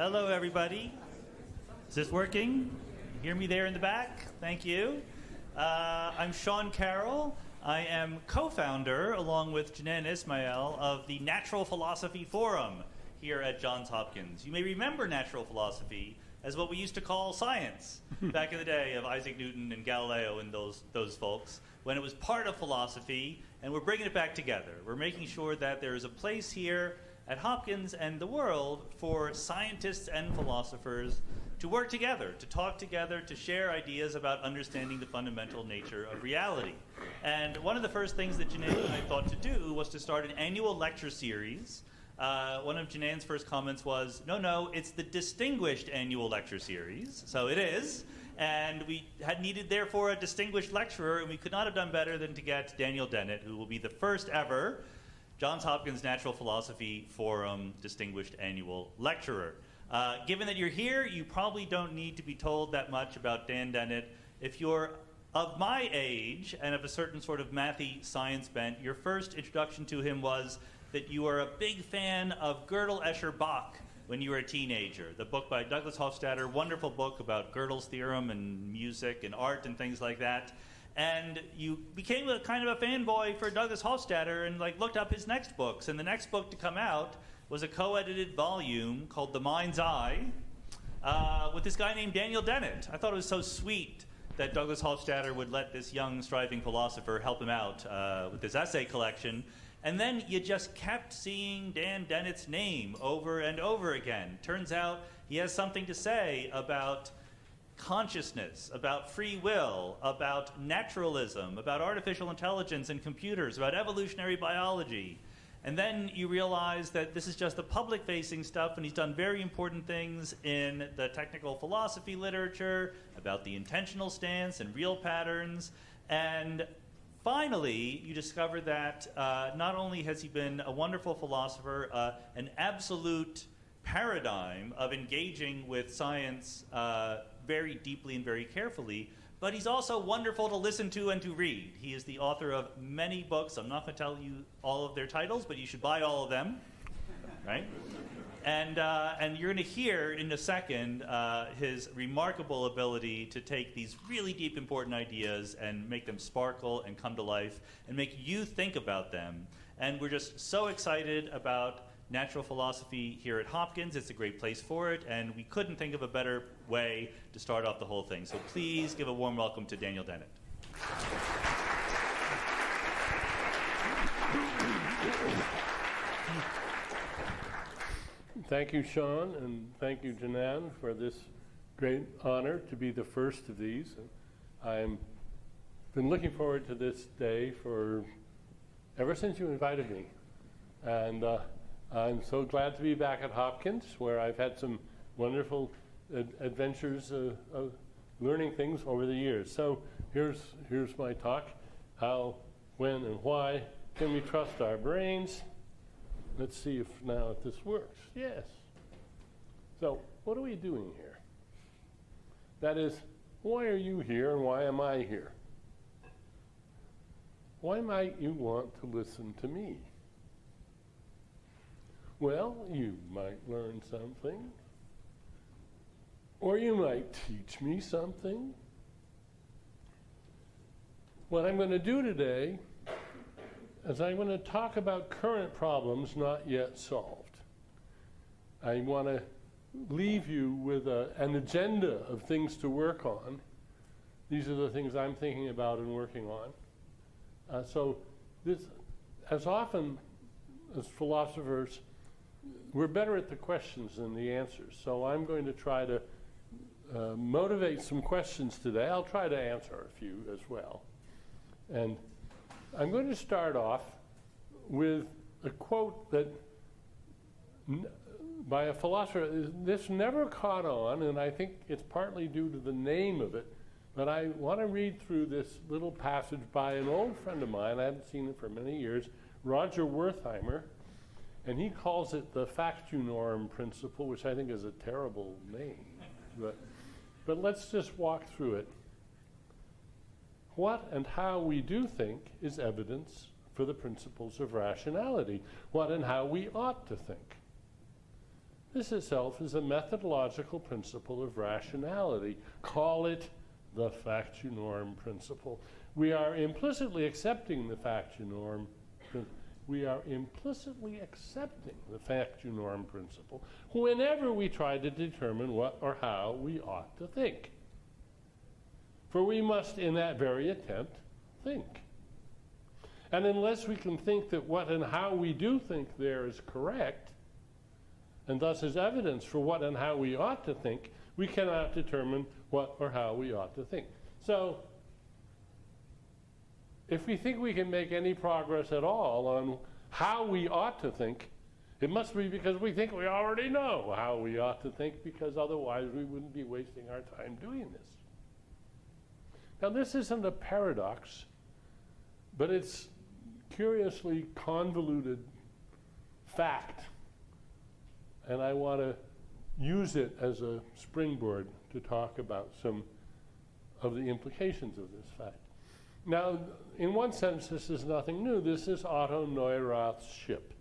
Hello, everybody. Is this working? You hear me there in the back? Thank you. I'm Sean Carroll. I am co-founder, along with Janan Ismail, of the Natural Philosophy Forum here at Johns Hopkins. You may remember natural philosophy as what we used to call science back in the day of Isaac Newton and Galileo and those folks, when it was part of philosophy, and we're bringing it back together. We're making sure that there is a place here at Hopkins and the world for scientists and philosophers to work together, to talk together, to share ideas about understanding the fundamental nature of reality. And one of the first things that Janan and I thought to do was to start an annual lecture series. One of Janan's first comments was, no, it's the Distinguished Annual Lecture Series. So it is. And we had needed, therefore, a distinguished lecturer, and we could not have done better than to get Daniel Dennett, who will be the first ever Johns Hopkins Natural Philosophy Forum Distinguished Annual Lecturer. Given that you're here, you probably don't need to be told that much about Dan Dennett. If you're of my age and of a certain sort of mathy science bent, your first introduction to him was that you are a big fan of Gödel, Escher, Bach when you were a teenager. The book by Douglas Hofstadter, wonderful book about Gödel's theorem and music and art and things like that. And you became a kind of a fanboy for Douglas Hofstadter and looked up his next books. And the next book to come out was a co-edited volume called The Mind's Eye with this guy named Daniel Dennett. I thought it was so sweet that Douglas Hofstadter would let this young, striving philosopher help him out with this essay collection. And then you just kept seeing Dan Dennett's name over and over again. Turns out he has something to say about consciousness, about free will, about naturalism, about artificial intelligence and computers, about evolutionary biology. And then you realize that this is just the public-facing stuff, and he's done very important things in the technical philosophy literature, about the intentional stance and real patterns. And finally, you discover that not only has he been a wonderful philosopher, an absolute paradigm of engaging with science very deeply and very carefully, but he's also wonderful to listen to and to read. He is the author of many books. I'm not going to tell you all of their titles, but you should buy all of them, right? And you're going to hear in a second his remarkable ability to take these really deep, important ideas and make them sparkle and come to life and make you think about them. And we're just so excited about natural philosophy here at Hopkins. It's a great place for it, and we couldn't think of a better way to start off the whole thing. So please give a warm welcome to Daniel Dennett. Thank you, Sean, and thank you, Janan, for this great honor to be the first of these. I've been looking forward to this day ever since you invited me. And I'm so glad to be back at Hopkins, where I've had some wonderful adventures learning things over the years. So here's my talk. How, when, and why can we trust our brains? Let's see if this works. Yes. So what are we doing here? That is, why are you here and why am I here? Why might you want to listen to me? Well, you might learn something, or you might teach me something. What I'm going to do today is I'm going to talk about current problems not yet solved. I want to leave you with an agenda of things to work on. These are the things I'm thinking about and working on. So this, as often as philosophers, we're better at the questions than the answers. So I'm going to try to motivate some questions today. I'll try to answer a few as well. And I'm going to start off with a quote that by a philosopher. This never caught on, and I think it's partly due to the name of it. But I want to read through this little passage by an old friend of mine. I haven't seen him for many years, Roger Wertheimer. And he calls it the factunorm principle, which I think is a terrible name. But let's just walk through it. What and how we do think is evidence for the principles of rationality. What and how we ought to think. This itself is a methodological principle of rationality. Call it the factu norm principle. We are implicitly accepting the factu norm. We are implicitly accepting the factu norm principle whenever we try to determine what or how we ought to think. For we must, in that very attempt, think. And unless we can think that what and how we do think there is correct, and thus is evidence for what and how we ought to think, we cannot determine what or how we ought to think. So, if we think we can make any progress at all on how we ought to think, it must be because we think we already know how we ought to think, because otherwise we wouldn't be wasting our time doing this. Now, this isn't a paradox, but it's curiously convoluted fact. And I want to use it as a springboard to talk about some of the implications of this fact. Now, in one sense, this is nothing new. This is Otto Neurath's ship.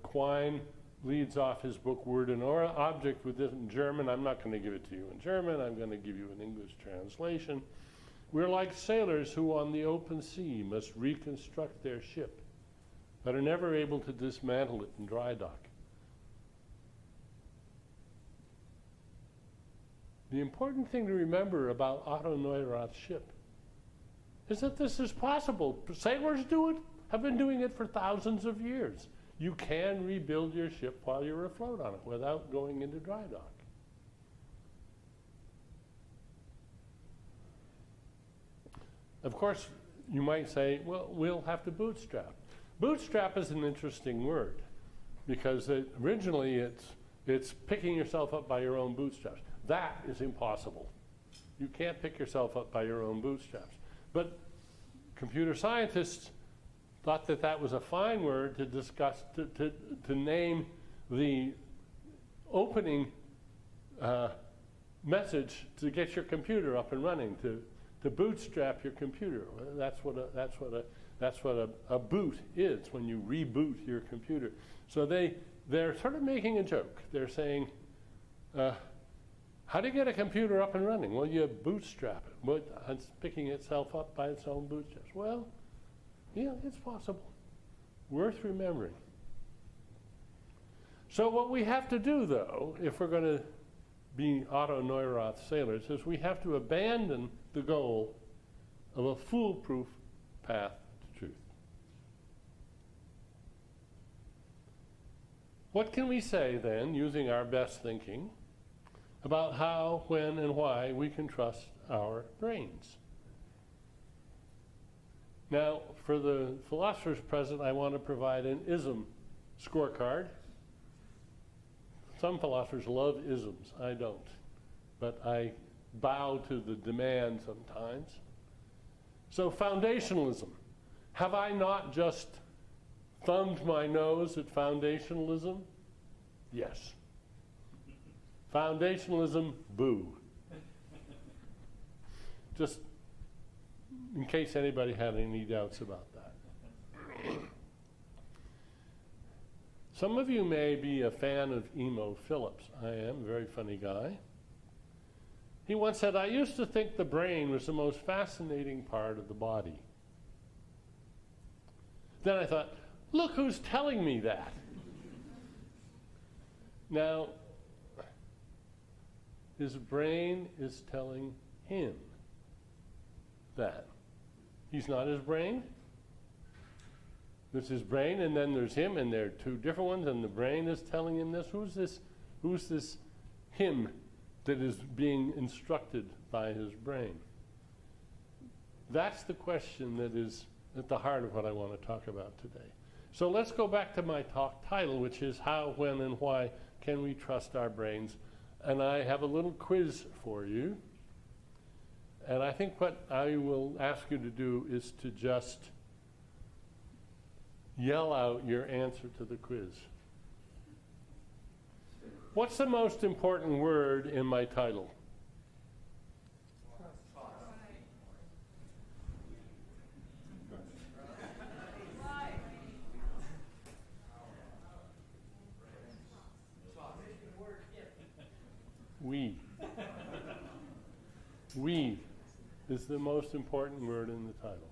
Quine leads off his book Word and Object with this in German. I'm not going to give it to you in German. I'm going to give you an English translation. We're like sailors who on the open sea must reconstruct their ship, but are never able to dismantle it in dry dock. The important thing to remember about Otto Neurath's ship is that this is possible. Sailors do it, have been doing it for thousands of years. You can rebuild your ship while you're afloat on it without going into dry dock. Of course, you might say, well, we'll have to bootstrap. Bootstrap is an interesting word because originally it's picking yourself up by your own bootstraps. That is impossible. You can't pick yourself up by your own bootstraps. But computer scientists thought that that was a fine word to discuss, to name the opening message to get your computer up and running, to bootstrap your computer. That's what a boot is, when you reboot your computer. So they're sort of making a joke. They're saying, how do you get a computer up and running? Well, you bootstrap it. It's picking itself up by its own bootstraps. Well, yeah, it's possible. Worth remembering. So what we have to do, though, if we're going to be Otto Neurath sailors, is we have to abandon the goal of a foolproof path to truth. What can we say, then, using our best thinking, about how, when, and why we can trust our brains? Now, for the philosophers present, I want to provide an ism scorecard. Some philosophers love isms. I don't. But I bow to the demand sometimes. So, foundationalism. Have I not just thumbed my nose at foundationalism? Yes. Foundationalism, boo. Just in case anybody had any doubts about that. Some of you may be a fan of Emo Phillips. I am, a very funny guy. He once said, I used to think the brain was the most fascinating part of the body. Then I thought, look who's telling me that. Now, his brain is telling him that. He's not his brain. There's his brain, and then there's him, and there are two different ones, and the brain is telling him this. Who's this him that is being instructed by his brain? That's the question that is at the heart of what I want to talk about today. So let's go back to my talk title, which is How, When, and Why Can We Trust Our Brains? And I have a little quiz for you. And I think what I will ask you to do is to just yell out your answer to the quiz. What's the most important word in my title? We. We is the most important word in the title.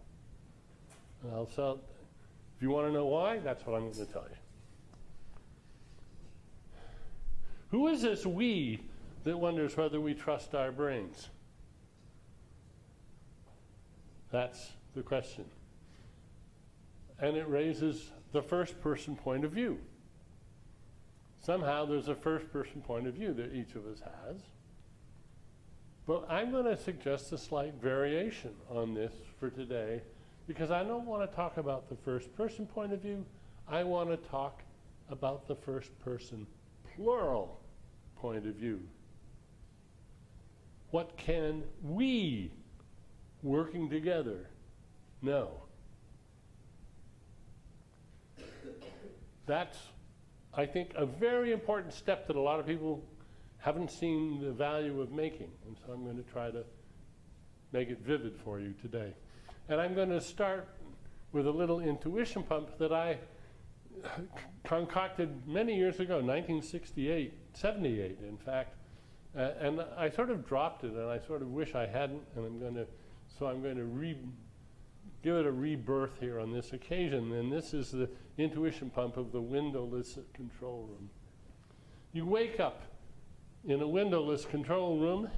And if you want to know why, that's what I'm going to tell you. Who is this we that wonders whether we trust our brains? That's the question. And it raises the first-person point of view. Somehow there's a first-person point of view that each of us has. But I'm going to suggest a slight variation on this for today, because I don't want to talk about the first-person point of view. I want to talk about the first-person plural point of view. What can we, working together, know? That's, I think, a very important step that a lot of people haven't seen the value of making. And so I'm going to try to make it vivid for you today. And I'm going to start with a little intuition pump that I concocted many years ago, 1978, 78 in fact. And I sort of dropped it, and I sort of wish I hadn't, and I'm going to give it a rebirth here on this occasion. And this is the intuition pump of the windowless control room. You wake up in a windowless control room,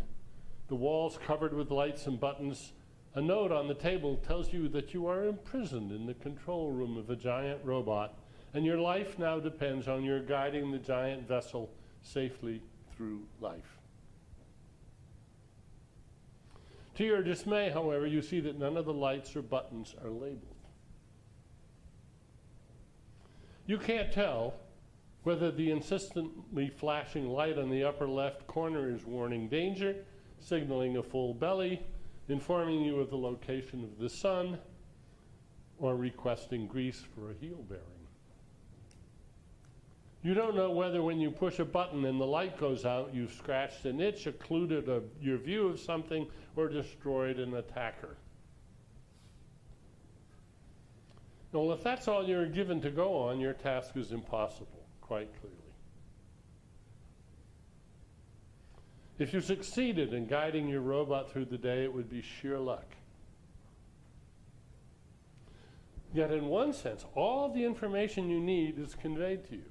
the walls covered with lights and buttons. A note on the table tells you that you are imprisoned in the control room of a giant robot, and your life now depends on your guiding the giant vessel safely through life. To your dismay, however, you see that none of the lights or buttons are labeled. You can't tell whether the insistently flashing light on the upper left corner is warning danger, signaling a full belly, informing you of the location of the sun, or requesting grease for a heel bearing. You don't know whether when you push a button and the light goes out, you've scratched an itch, occluded your view of something, or destroyed an attacker. Well, if that's all you're given to go on, your task is impossible, quite clearly. If you succeeded in guiding your robot through the day, it would be sheer luck. Yet in one sense, all the information you need is conveyed to you.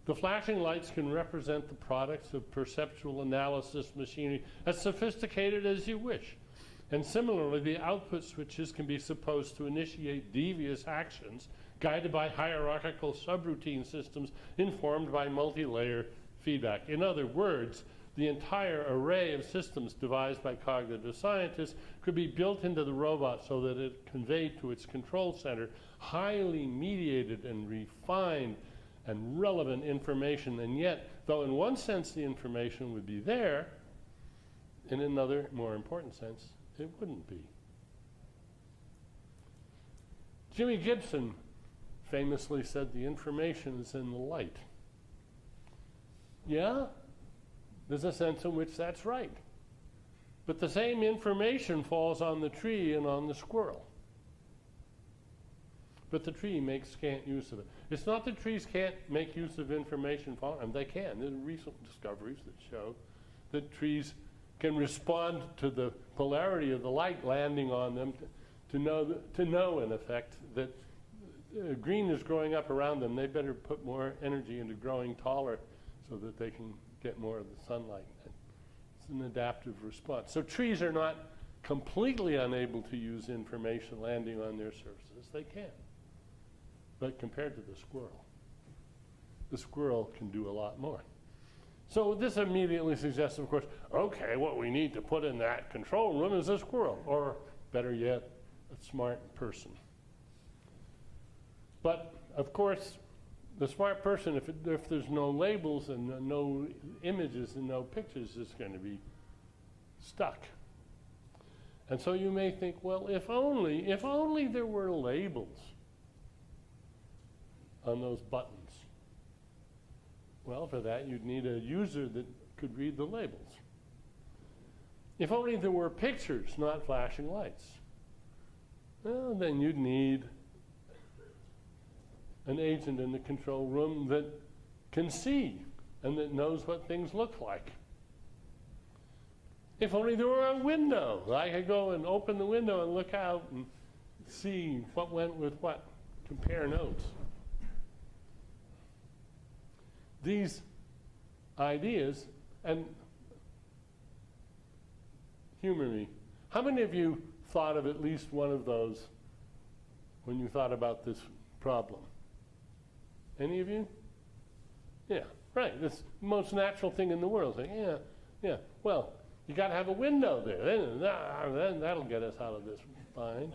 The flashing lights can represent the products of perceptual analysis machinery as sophisticated as you wish. And similarly, the output switches can be supposed to initiate devious actions guided by hierarchical subroutine systems informed by multi-layer feedback. In other words, the entire array of systems devised by cognitive scientists could be built into the robot so that it conveyed to its control center highly mediated and refined and relevant information. And yet, though in one sense the information would be there, in another, more important sense, it wouldn't be. Jimmy Gibson famously said the information is in the light. Yeah, there's a sense in which that's right. But the same information falls on the tree and on the squirrel. But the tree makes scant use of it. It's not that trees can't make use of information falling on them. They can. There are recent discoveries that show that trees can respond to the polarity of the light landing on them to know, in effect, that green is growing up around them. They better put more energy into growing taller so that they can get more of the sunlight. It's an adaptive response. So trees are not completely unable to use information landing on their surfaces. They can. But compared to the squirrel can do a lot more. So this immediately suggests, of course, okay, what we need to put in that control room is a squirrel, or better yet, a smart person. But, of course, the smart person, if there's no labels and no images and no pictures, is going to be stuck. And so you may think, well, if only there were labels on those buttons. Well, for that, you'd need a user that could read the labels. If only there were pictures, not flashing lights. Well, then you'd need an agent in the control room that can see and that knows what things look like. If only there were a window. I could go and open the window and look out and see what went with what, compare notes. These ideas, and humor me, how many of you thought of at least one of those when you thought about this problem? Any of you? Yeah, right. It's the most natural thing in the world. Like, yeah. Well, you got to have a window there. Then that'll get us out of this bind.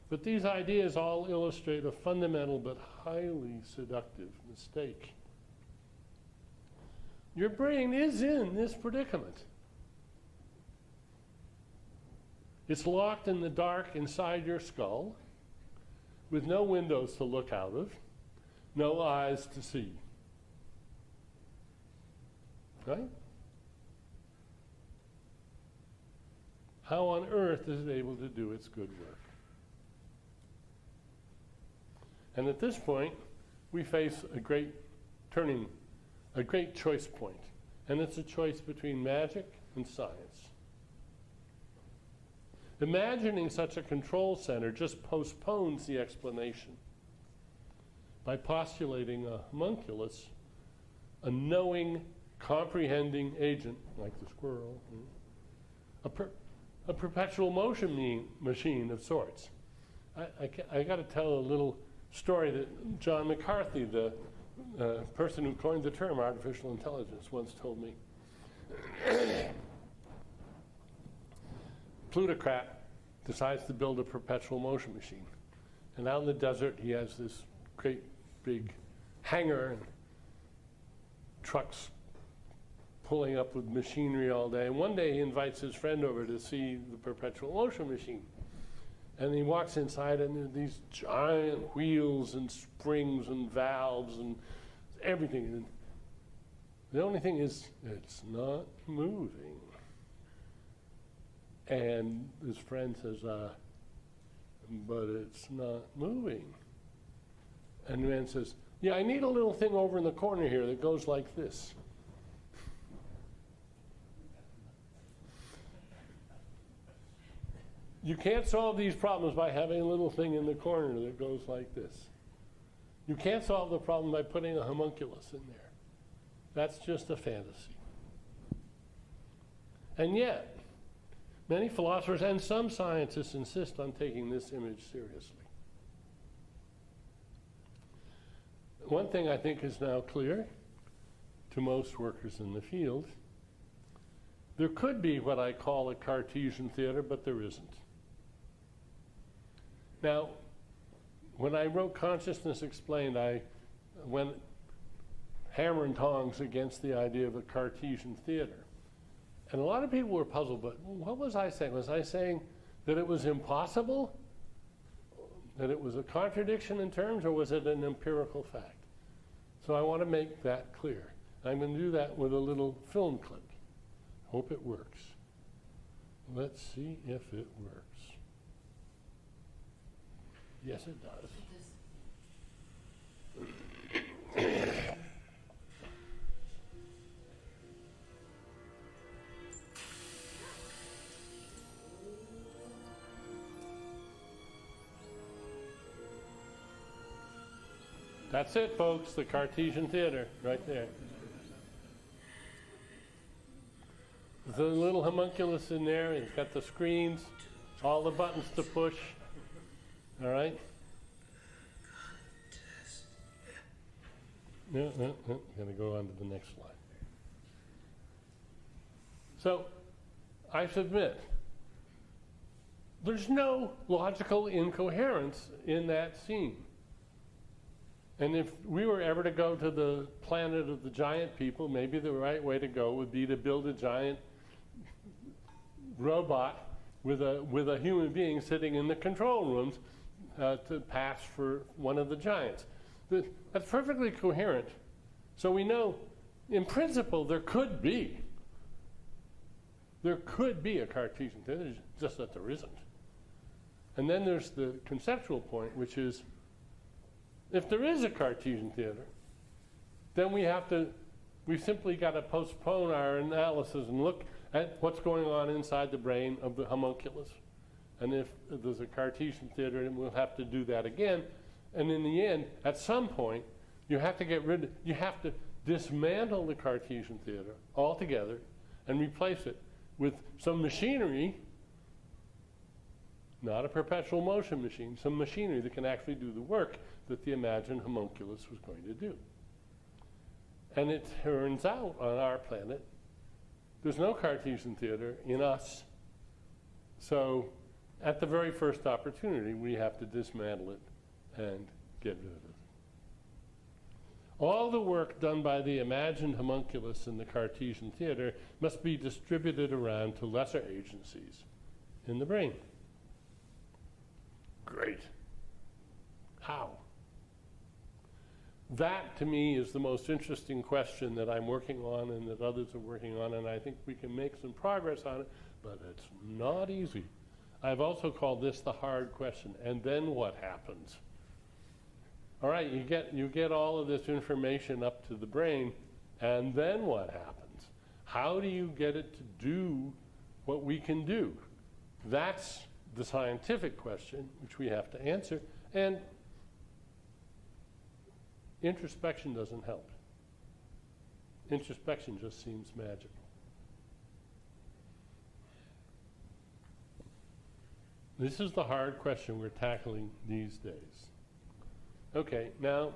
But these ideas all illustrate a fundamental but highly seductive mistake. Your brain is in this predicament. It's locked in the dark inside your skull with no windows to look out of, no eyes to see. Right? How on earth is it able to do its good work? And at this point, we face a great choice point. And it's a choice between magic and science. Imagining such a control center just postpones the explanation by postulating a homunculus, a knowing, comprehending agent, like the squirrel, a perpetual motion machine of sorts. I got to tell a little story that John McCarthy, the person who coined the term artificial intelligence, once told me. Plutocrat decides to build a perpetual motion machine. And out in the desert, he has this great big hangar and trucks pulling up with machinery all day. And one day he invites his friend over to see the perpetual motion machine. And he walks inside, and there are these giant wheels and springs and valves and everything. And the only thing is, it's not moving. And his friend says, but it's not moving. And the man says, yeah, I need a little thing over in the corner here that goes like this. You can't solve these problems by having a little thing in the corner that goes like this. You can't solve the problem by putting a homunculus in there. That's just a fantasy. And yet, many philosophers and some scientists insist on taking this image seriously. One thing I think is now clear to most workers in the field, there could be what I call a Cartesian theater, but there isn't. Now, when I wrote Consciousness Explained, I went hammer and tongs against the idea of a Cartesian theater. And a lot of people were puzzled, but what was I saying? Was I saying that it was impossible? That it was a contradiction in terms, or was it an empirical fact? So I want to make that clear. I'm going to do that with a little film clip. Hope it works. Let's see if it works. Yes, it does. That's it, folks, the Cartesian theater, right there. There's a little homunculus in there. It's got the screens, all the buttons to push. All right? No. Going to go on to the next slide. So, I submit, there's no logical incoherence in that scene. And if we were ever to go to the planet of the giant people, maybe the right way to go would be to build a giant robot with a human being sitting in the control rooms to pass for one of the giants. That's perfectly coherent. So we know, in principle, there could be a Cartesian theater, just that there isn't. And then there's the conceptual point, which is, if there is a Cartesian theater, then we simply got to postpone our analysis and look at what's going on inside the brain of the homunculus. And if there's a Cartesian theater, then we'll have to do that again. And in the end, at some point, you have to dismantle the Cartesian theater altogether and replace it with some machinery, not a perpetual motion machine, some machinery that can actually do the work that the imagined homunculus was going to do. And it turns out on our planet, there's no Cartesian theater in us. So at the very first opportunity, we have to dismantle it and get rid of it. All the work done by the imagined homunculus in the Cartesian theater must be distributed around to lesser agencies in the brain. Great. How? That, to me, is the most interesting question that I'm working on and that others are working on, and I think we can make some progress on it, but it's not easy. I've also called this the hard question, and then what happens? All right, you get all of this information up to the brain, and then what happens? How do you get it to do what we can do? That's the scientific question, which we have to answer, and introspection doesn't help. Introspection just seems magical. This is the hard question we're tackling these days. Okay, now,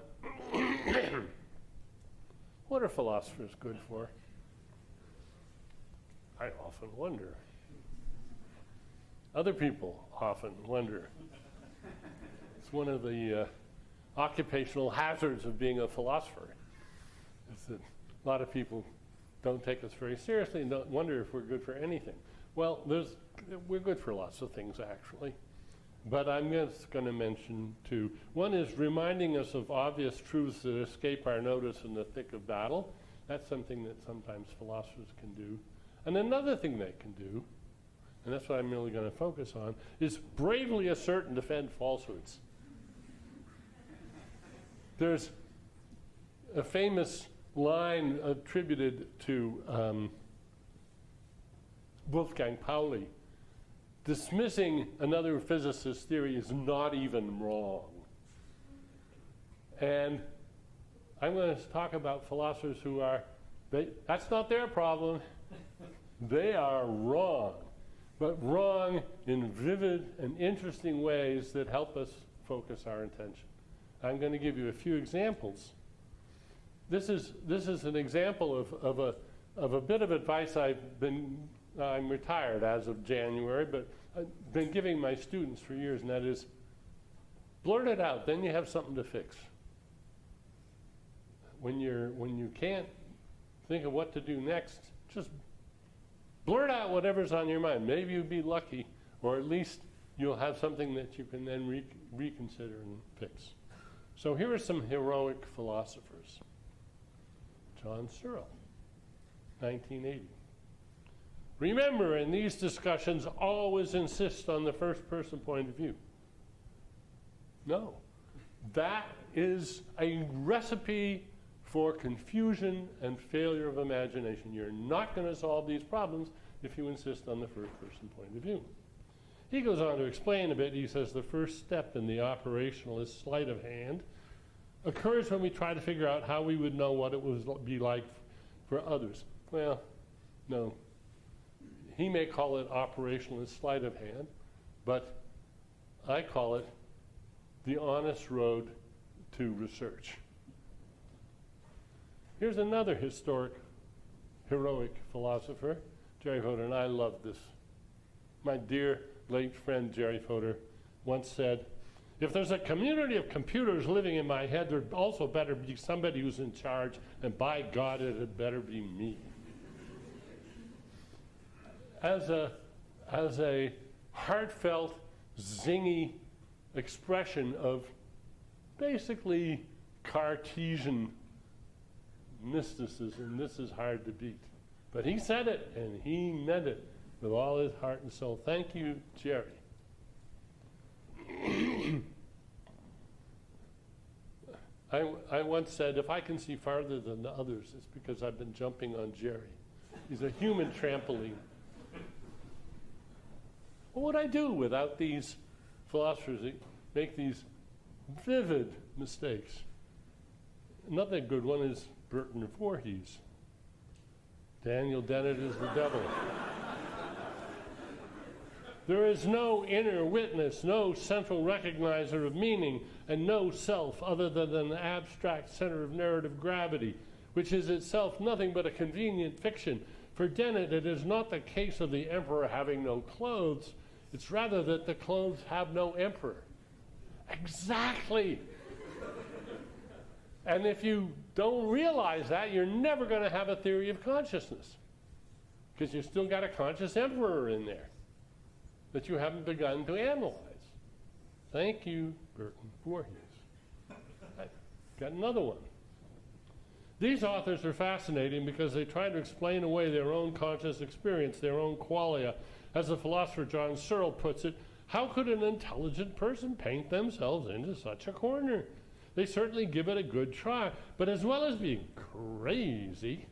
what are philosophers good for? I often wonder. Other people often wonder. It's one of the occupational hazards of being a philosopher. Is that a lot of people don't take us very seriously and don't wonder if we're good for anything. Well, we're good for lots of things, actually. But I'm just going to mention two. One is reminding us of obvious truths that escape our notice in the thick of battle. That's something that sometimes philosophers can do. And another thing they can do, and that's what I'm really going to focus on, is bravely assert and defend falsehoods. There's a famous line attributed to Wolfgang Pauli. Dismissing another physicist's theory is not even wrong. And I'm going to talk about philosophers who that's not their problem. They are wrong, but wrong in vivid and interesting ways that help us focus our attention. I'm going to give you a few examples. This is an example of a bit of advice I'm retired as of January, but I've been giving my students for years, and that is, blurt it out, then you have something to fix. When you can't think of what to do next, just blurt out whatever's on your mind. Maybe you'll be lucky, or at least you'll have something that you can then reconsider and fix. So here are some heroic philosophers. John Searle, 1980. Remember, in these discussions, always insist on the first-person point of view. No. That is a recipe for confusion and failure of imagination. You're not going to solve these problems if you insist on the first-person point of view. He goes on to explain a bit. He says the first step in the operationalist sleight of hand occurs when we try to figure out how we would know what it would be like for others. Well, no. He may call it operationalist sleight of hand, but I call it the honest road to research. Here's another heroic philosopher, Jerry Fodor, and I love this. My dear late friend Jerry Fodor once said, if there's a community of computers living in my head, there'd also better be somebody who's in charge, and by God, it had better be me. As a heartfelt, zingy expression of basically Cartesian mysticism, this is hard to beat. But he said it, and he meant it with all his heart and soul. Thank you, Jerry. I once said, if I can see farther than the others, it's because I've been jumping on Jerry. He's a human trampoline. What would I do without these philosophers that make these vivid mistakes? Another good one is Burton Voorhees. Daniel Dennett is the devil. There is no inner witness, no central recognizer of meaning, and no self other than an abstract center of narrative gravity, which is itself nothing but a convenient fiction. For Dennett, it is not the case of the emperor having no clothes, it's rather that the clothes have no emperor. Exactly. And if you don't realize that, you're never going to have a theory of consciousness, because you've still got a conscious emperor in there that you haven't begun to analyze. Thank you, Burton Voorhees. I've got another one. These authors are fascinating because they try to explain away their own conscious experience, their own qualia. As the philosopher John Searle puts it, how could an intelligent person paint themselves into such a corner? They certainly give it a good try, but as well as being crazy,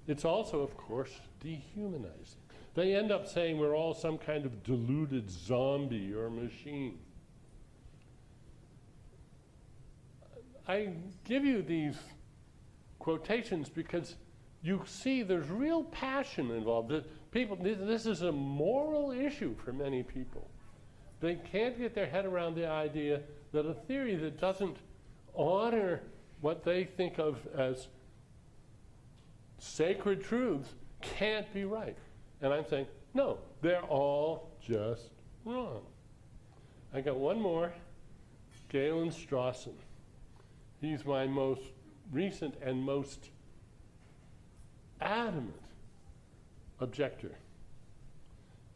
it's also, of course, dehumanizing. They end up saying we're all some kind of deluded zombie or machine. I give you these quotations because you see there's real passion involved. This is a moral issue for many people. They can't get their head around the idea that a theory that doesn't honor what they think of as sacred truths can't be right. And I'm saying, no, they're all just wrong. I got one more, Galen Strawson. He's my most recent and most adamant objector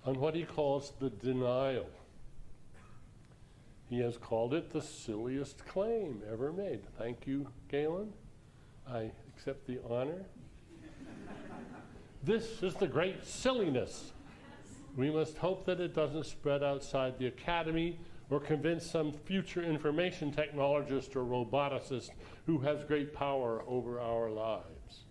on what he calls the denial. He has called it the silliest claim ever made. Thank you, Galen. I accept the honor. This is the great silliness. We must hope that it doesn't spread outside the academy or convince some future information technologist or roboticist who has great power over our lives.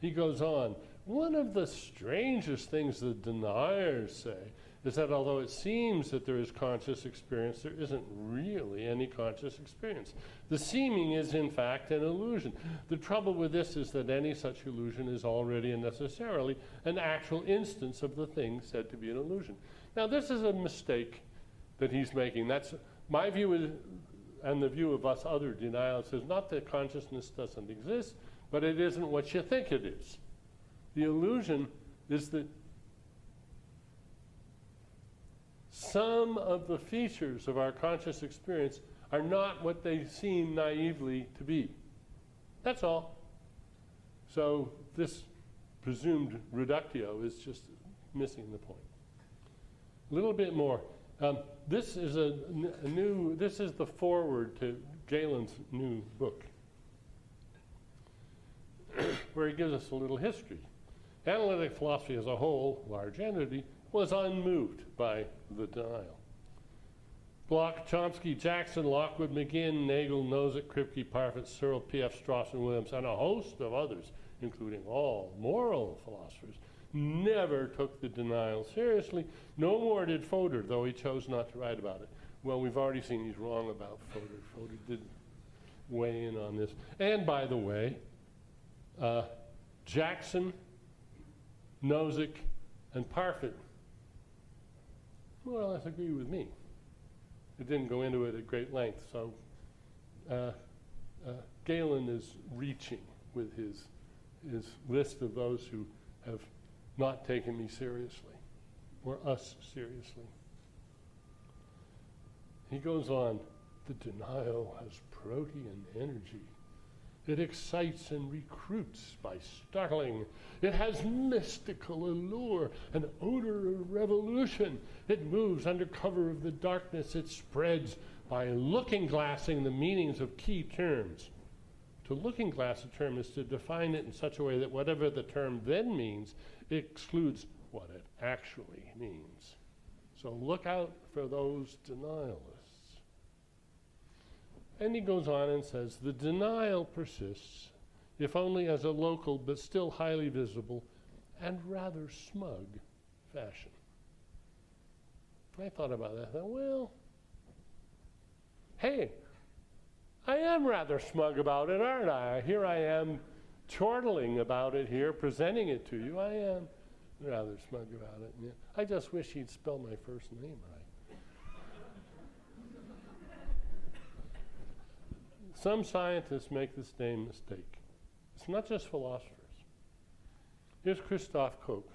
He goes on, one of the strangest things the deniers say is that although it seems that there is conscious experience, there isn't really any conscious experience. The seeming is, in fact, an illusion. The trouble with this is that any such illusion is already and necessarily an actual instance of the thing said to be an illusion. Now, this is a mistake that he's making. That's my view, is, and the view of us other denialists, is not that consciousness doesn't exist, but it isn't what you think it is. The illusion is that some of the features of our conscious experience are not what they seem naively to be. That's all. So this presumed reductio is just missing the point. A little bit more. This is this is the foreword to Galen's new book, where he gives us a little history. Analytic philosophy as a whole, large entity, was unmoved by the denial. Bloch, Chomsky, Jackson, Lockwood, McGinn, Nagel, Nozick, Kripke, Parfit, Searle, P.F. Strawson, Williams, and a host of others, including all moral philosophers, never took the denial seriously. No more did Fodor, though he chose not to write about it. Well, we've already seen he's wrong about Fodor. Fodor did weigh in on this. And by the way, Jackson, Nozick, and Parfit more or less agree with me. It didn't go into it at great length, so Galen is reaching with his list of those who have not taken me seriously, or us seriously. He goes on, the denial has protean energy. It excites and recruits by startling. It has mystical allure, an odor of revolution. It moves under cover of the darkness. It spreads by looking-glassing the meanings of key terms. To looking-glass a term is to define it in such a way that whatever the term then means, it excludes what it actually means. So look out for those denialists. And he goes on and says, the denial persists, if only as a local but still highly visible and rather smug fashion. I thought about that. I thought, well, hey, I am rather smug about it, aren't I? Here I am chortling about it here, presenting it to you. I am rather smug about it. Yeah. I just wish he'd spell my first name right. Some scientists make the same mistake. It's not just philosophers. Here's Christoph Koch.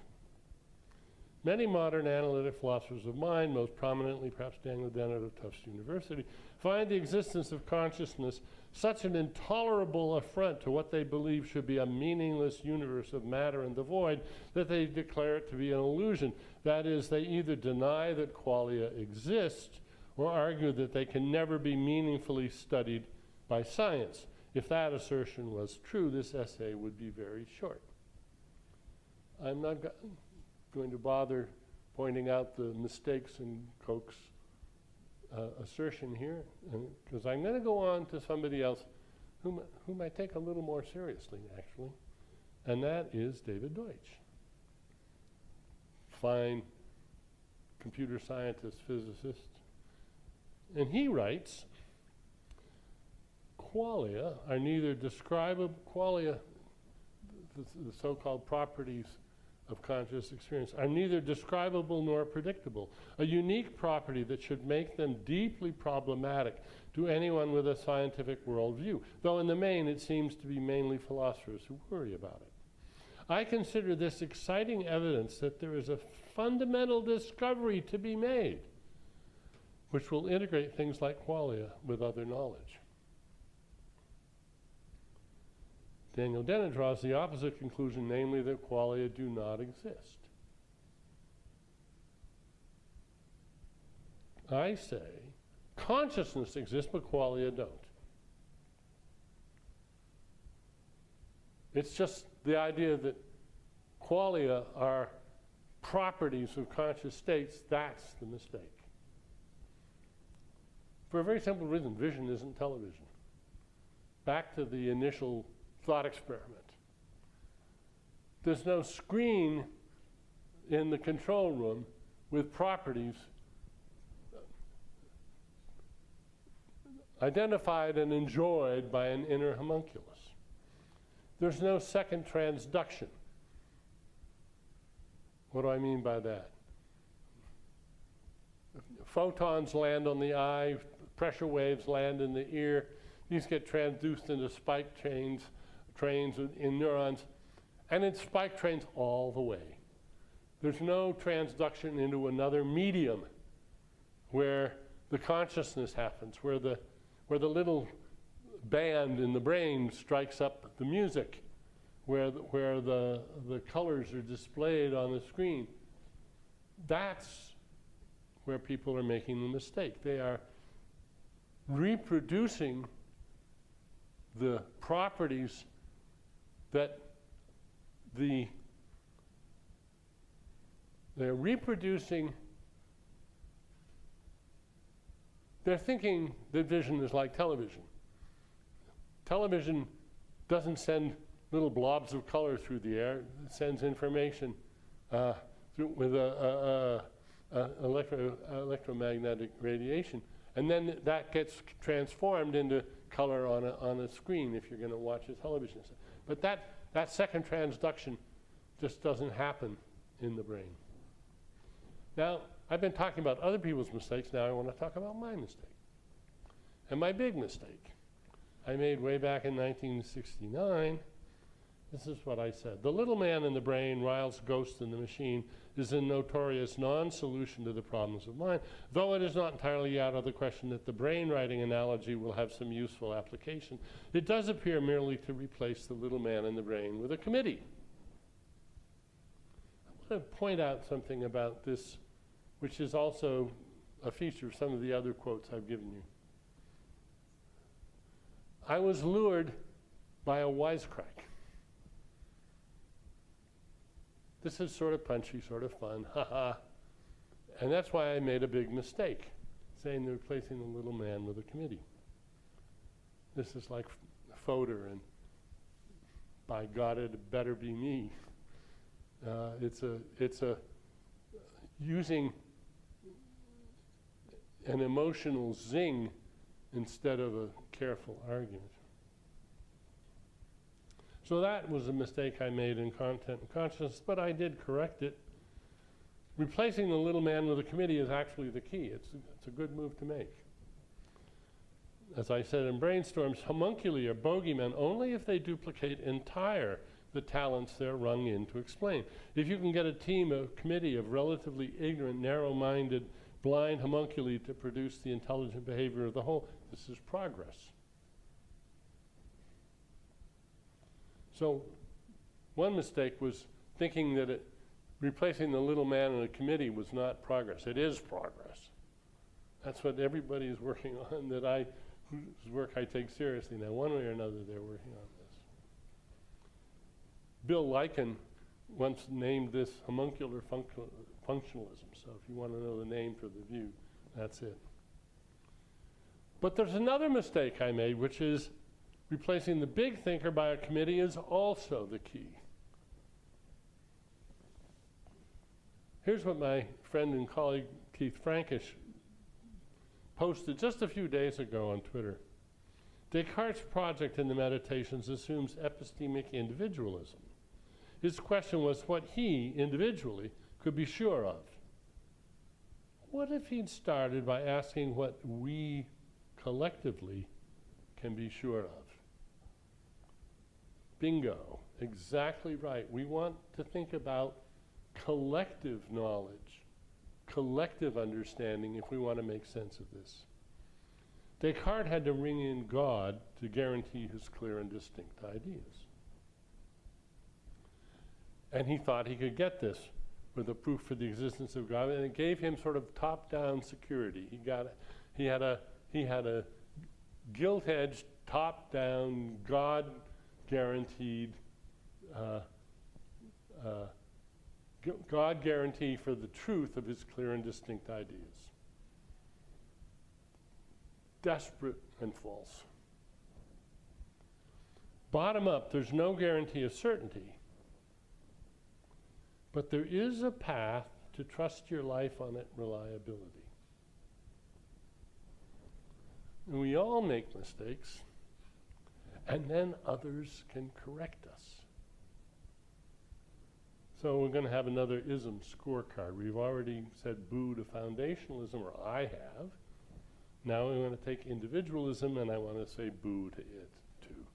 Many modern analytic philosophers of mind, most prominently perhaps Daniel Dennett of Tufts University, find the existence of consciousness such an intolerable affront to what they believe should be a meaningless universe of matter and the void that they declare it to be an illusion. That is, they either deny that qualia exist or argue that they can never be meaningfully studied by science. If that assertion was true, this essay would be very short. I'm not going to bother pointing out the mistakes in Koch's assertion here, because I'm going to go on to somebody else whom I take a little more seriously, actually, and that is David Deutsch. Fine computer scientist, physicist. And he writes, qualia are neither describable, qualia, the so-called properties of conscious experience, are neither describable nor predictable, a unique property that should make them deeply problematic to anyone with a scientific worldview, though in the main it seems to be mainly philosophers who worry about it. I consider this exciting evidence that there is a fundamental discovery to be made, which will integrate things like qualia with other knowledge. Daniel Dennett draws the opposite conclusion, namely that qualia do not exist. I say consciousness exists, but qualia don't. It's just the idea that qualia are properties of conscious states. That's the mistake. For a very simple reason, vision isn't television. Back to the initial thought experiment. There's no screen in the control room with properties identified and enjoyed by an inner homunculus. There's no second transduction. What do I mean by that? Photons land on the eye, pressure waves land in the ear. These get transduced into spike trains in neurons, and in spike trains all the way. There's no transduction into another medium where the consciousness happens, where the little band in the brain strikes up the music, where the colors are displayed on the screen. That's where people are making the mistake. They are reproducing the properties that they're reproducing. They're thinking that vision is like television. Television doesn't send little blobs of color through the air. It sends information with electromagnetic radiation, and then that gets transformed into color on a screen if you're going to watch a television set. But that second transduction just doesn't happen in the brain. Now, I've been talking about other people's mistakes. Now I want to talk about my mistake. And my big mistake I made way back in 1969. This is what I said. The little man in the brain, Ryle's ghost in the machine, is a notorious non-solution to the problems of mind, though it is not entirely out of the question that the brain-writing analogy will have some useful application. It does appear merely to replace the little man in the brain with a committee. I want to point out something about this, which is also a feature of some of the other quotes I've given you. I was lured by a wisecrack. This is sort of punchy, sort of fun, haha. And that's why I made a big mistake, saying they're replacing the little man with a committee. this is like Fodor and by God it better be me. It's a using an emotional zing instead of a careful argument. So that was a mistake I made in content and consciousness, but I did correct it. Replacing the little man with a committee is actually the key. It's a good move to make. As I said in brainstorms, homunculi are bogeymen only if they duplicate entire the talents they're rung in to explain. If you can get a team, a committee of relatively ignorant, narrow-minded, blind homunculi to produce the intelligent behavior of the whole, this is progress. So one mistake was thinking that replacing the little man in a committee was not progress. It is progress. That's what everybody is working on, whose work I take seriously now. One way or another, they're working on this. Bill Lycan once named this homuncular functionalism. So if you want to know the name for the view, that's it. But there's another mistake I made, which is replacing the big thinker by a committee is also the key. Here's what my friend and colleague Keith Frankish posted just a few days ago on Twitter. Descartes' project in the Meditations assumes epistemic individualism. His question was what he, individually, could be sure of. What if he'd started by asking what we, collectively, can be sure of? Bingo, exactly right. We want to think about collective knowledge, collective understanding if we want to make sense of this. Descartes had to ring in God to guarantee his clear and distinct ideas. And he thought he could get this with a proof for the existence of God, and it gave him sort of top-down security. He had a gilt-edged, top-down, God-guaranteed God guarantee for the truth of his clear and distinct ideas. Desperate and false. Bottom up, there's no guarantee of certainty, but there is a path to trust your life on it reliability. And we all make mistakes, and then others can correct us. So we're going to have another ism scorecard. We've already said boo to foundationalism, or I have. Now we want to take individualism, and I want to say boo to it, too.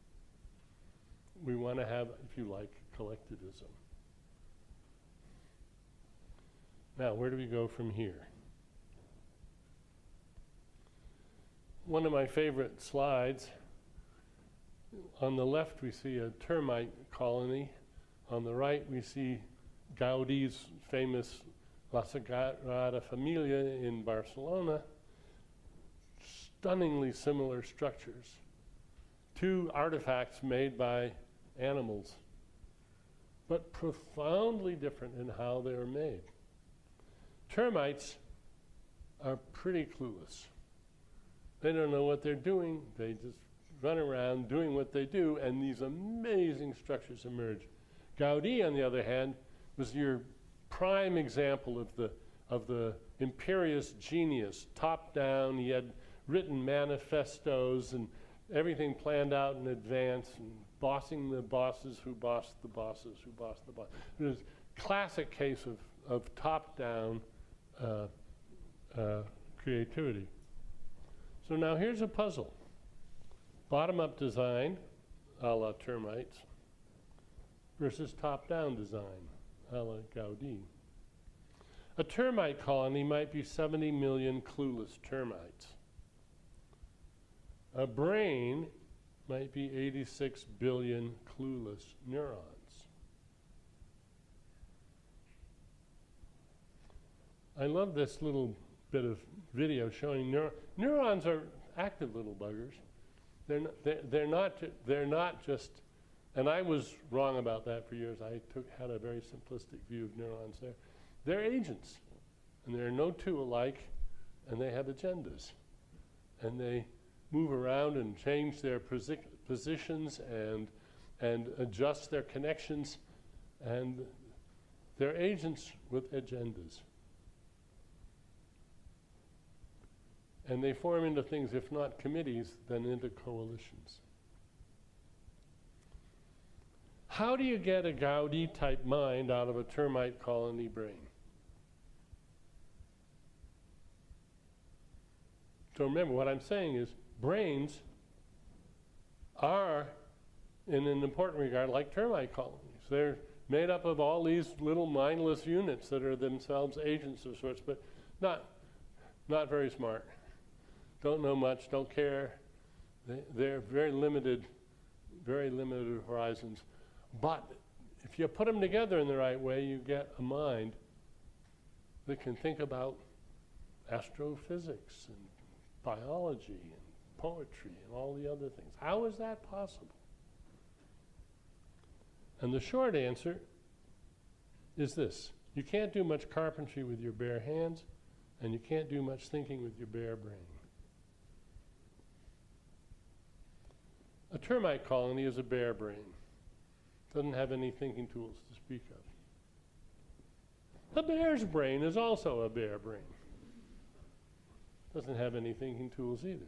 We want to have, if you like, collectivism. Now, where do we go from here? One of my favorite slides. On the left, we see a termite colony. On the right, we see Gaudi's famous La Sagrada Familia in Barcelona. Stunningly similar structures. Two artifacts made by animals, but profoundly different in how they are made. Termites are pretty clueless. They don't know what they're doing. They just run around doing what they do, and these amazing structures emerge. Gaudi, on the other hand, was your prime example of the imperious genius, top down. He had written manifestos and everything planned out in advance, and bossing the bosses who bossed the bosses who bossed the bosses. It was a classic case of top-down creativity. So now here's a puzzle. Bottom-up design, a la termites, versus top-down design, a la Gaudi. A termite colony might be 70 million clueless termites. A brain might be 86 billion clueless neurons. I love this little bit of video showing neurons are active little buggers. They're not just, and I was wrong about that for years. I had a very simplistic view of neurons there. They're agents, and there are no two alike, and they have agendas, and they move around and change their positions and adjust their connections, and they're agents with agendas. And they form into things, if not committees, then into coalitions. How do you get a Gaudi-type mind out of a termite colony brain? So remember, what I'm saying is brains are, in an important regard, like termite colonies. They're made up of all these little mindless units that are themselves agents of sorts, but not very smart. Don't know much, don't care. They're very limited horizons. But if you put them together in the right way, you get a mind that can think about astrophysics and biology and poetry and all the other things. How is that possible? And the short answer is this: you can't do much carpentry with your bare hands, and you can't do much thinking with your bare brain. A termite colony is a bare brain. Doesn't have any thinking tools to speak of. A bear's brain is also a bare brain. Doesn't have any thinking tools either.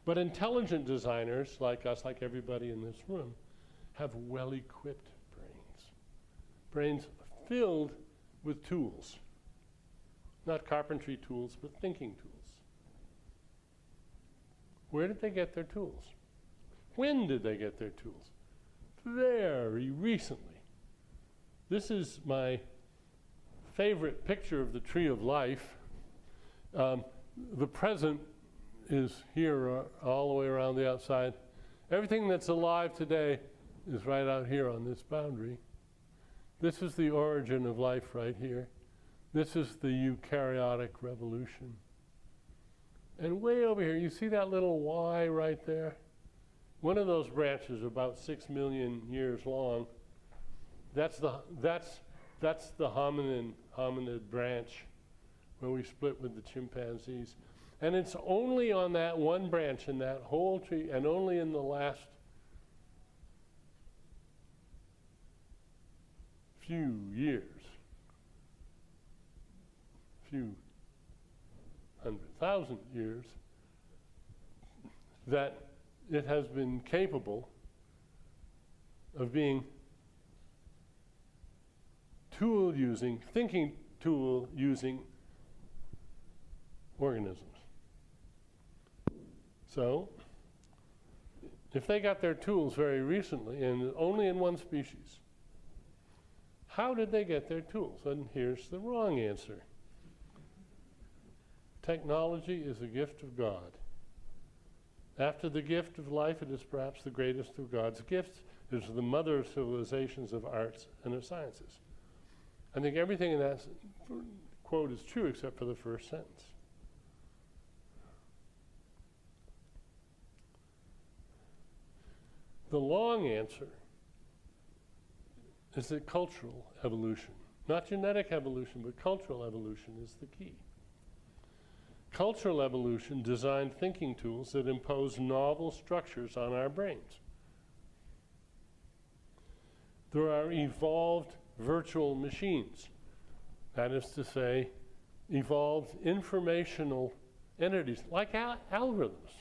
But intelligent designers like us, like everybody in this room, have well-equipped brains. Brains filled with tools. Not carpentry tools, but thinking tools. Where did they get their tools? When did they get their tools? Very recently. This is my favorite picture of the tree of life. The present is here all the way around the outside. Everything that's alive today is right out here on this boundary. This is the origin of life right here. This is the eukaryotic revolution. And way over here, you see that little Y right there? One of those branches, about 6 million years long, that's the hominid branch where we split with the chimpanzees. And it's only on that one branch in that whole tree, and only in the last few years, few 100,000 years, that it has been capable of being tool-using, thinking tool-using organisms. So, if they got their tools very recently, and only in one species, how did they get their tools? And here's the wrong answer. Technology is a gift of God. After the gift of life, it is perhaps the greatest of God's gifts. It is the mother of civilizations, of arts, and of sciences. I think everything in that quote is true except for the first sentence. The long answer is that cultural evolution, not genetic evolution, but cultural evolution is the key. Cultural evolution designed thinking tools that impose novel structures on our brains. There are evolved virtual machines, that is to say, evolved informational entities like algorithms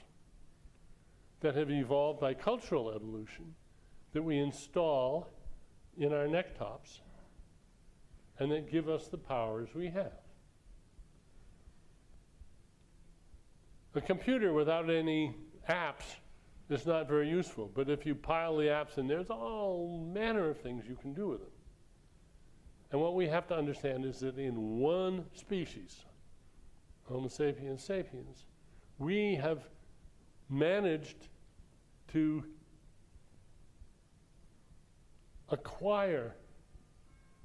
that have evolved by cultural evolution that we install in our neck tops and that give us the powers we have. A computer without any apps is not very useful, but if you pile the apps in, there's all manner of things you can do with them. And what we have to understand is that in one species, Homo sapiens sapiens, we have managed to acquire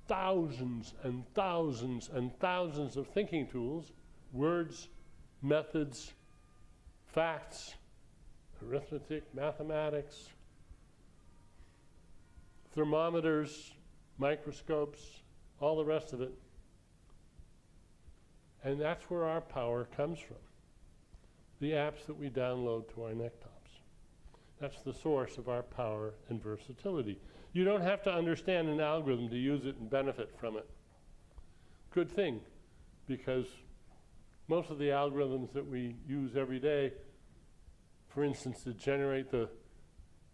thousands and thousands and thousands of thinking tools, words, methods, facts, arithmetic, mathematics, thermometers, microscopes, all the rest of it. And that's where our power comes from. the apps that we download to our necktops. That's the source of our power and versatility. You don't have to understand an algorithm to use it and benefit from it. Good thing, because most of the algorithms that we use every day, for instance, to generate the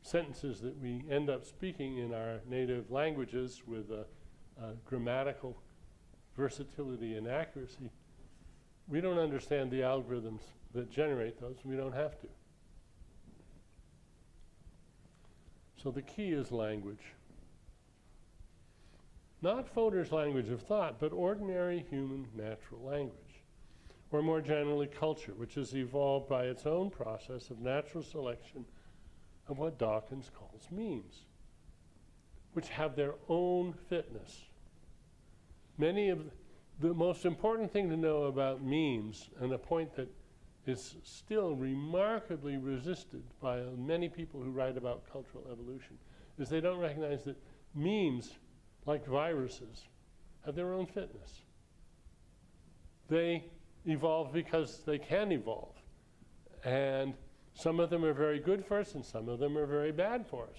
sentences that we end up speaking in our native languages with grammatical versatility and accuracy, we don't understand the algorithms that generate those. We don't have to. So the key is language. Not Fodor's language of thought, but ordinary human natural language. Or more generally, culture, which has evolved by its own process of natural selection of what Dawkins calls memes, which have their own fitness. Many of the most important thing to know about memes, and a point that is still remarkably resisted by many people who write about cultural evolution, is they don't recognize that memes, like viruses, have their own fitness. They evolve because they can evolve. And some of them are very good for us and some of them are very bad for us.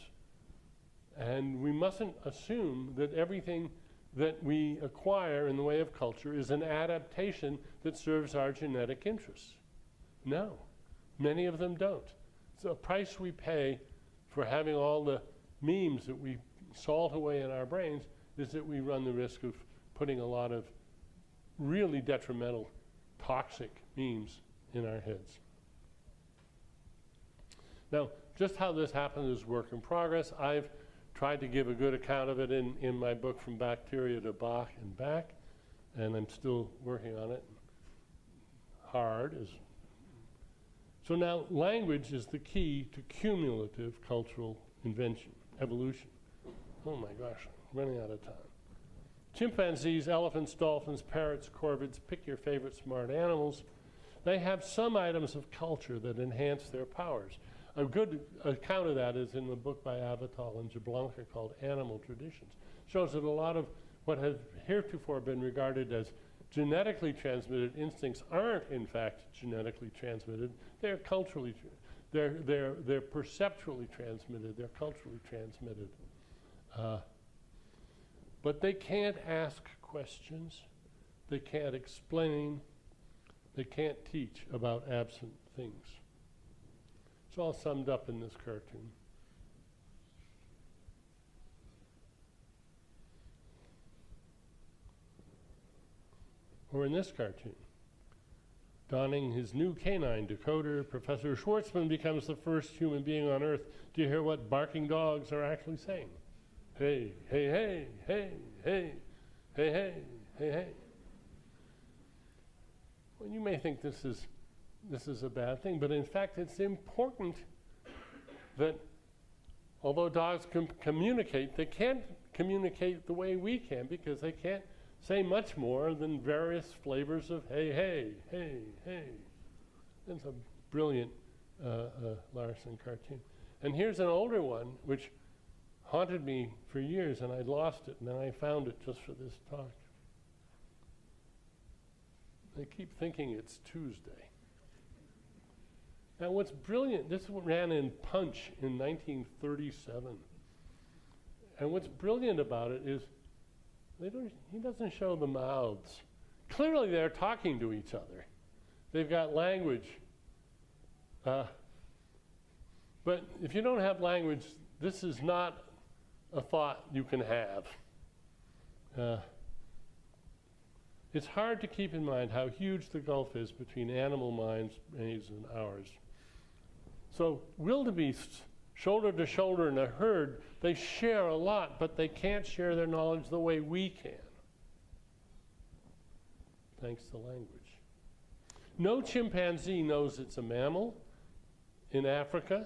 And we mustn't assume that everything that we acquire in the way of culture is an adaptation that serves our genetic interests. No, many of them don't. So the price we pay for having all the memes that we salt away in our brains is that we run the risk of putting a lot of really detrimental, toxic memes in our heads. Now, just how this happens is work in progress. I've tried to give a good account of it in my book, From Bacteria to Bach and Back, and I'm still working on it hard. So now language is the key to cumulative cultural invention, evolution. Oh my gosh, I'm running out of time. Chimpanzees, elephants, dolphins, parrots, corvids, pick your favorite smart animals. They have some items of culture that enhance their powers. A good account of that is in the book by Avital and Jablonka called Animal Traditions. Shows that a lot of what has heretofore been regarded as genetically transmitted instincts aren't in fact genetically transmitted. They're culturally, they're perceptually transmitted. They're culturally transmitted. But they can't ask questions. They can't explain. They can't teach about absent things. It's all summed up in this cartoon. Or in this cartoon. Donning his new canine decoder, Professor Schwartzman becomes the first human being on Earth to hear what barking dogs are actually saying. Hey, hey, hey, hey, hey, hey, hey, hey, hey. Well, you may think this is a bad thing, but in fact it's important that although dogs can communicate, they can't communicate the way we can because they can't say much more than various flavors of hey, hey, hey, hey. It's a brilliant Larson cartoon. And here's an older one which haunted me for years, and I lost it, and then I found it just for this talk. I keep thinking it's Tuesday. Now what's brilliant, this ran in Punch in 1937. And what's brilliant about it is he doesn't show the mouths. Clearly they're talking to each other. They've got language. But if you don't have language, this is not a thought you can have. It's hard to keep in mind how huge the gulf is between animal minds and ours. So wildebeests, shoulder to shoulder in a herd, they share a lot, but they can't share their knowledge the way we can, thanks to language. No chimpanzee knows it's a mammal in Africa,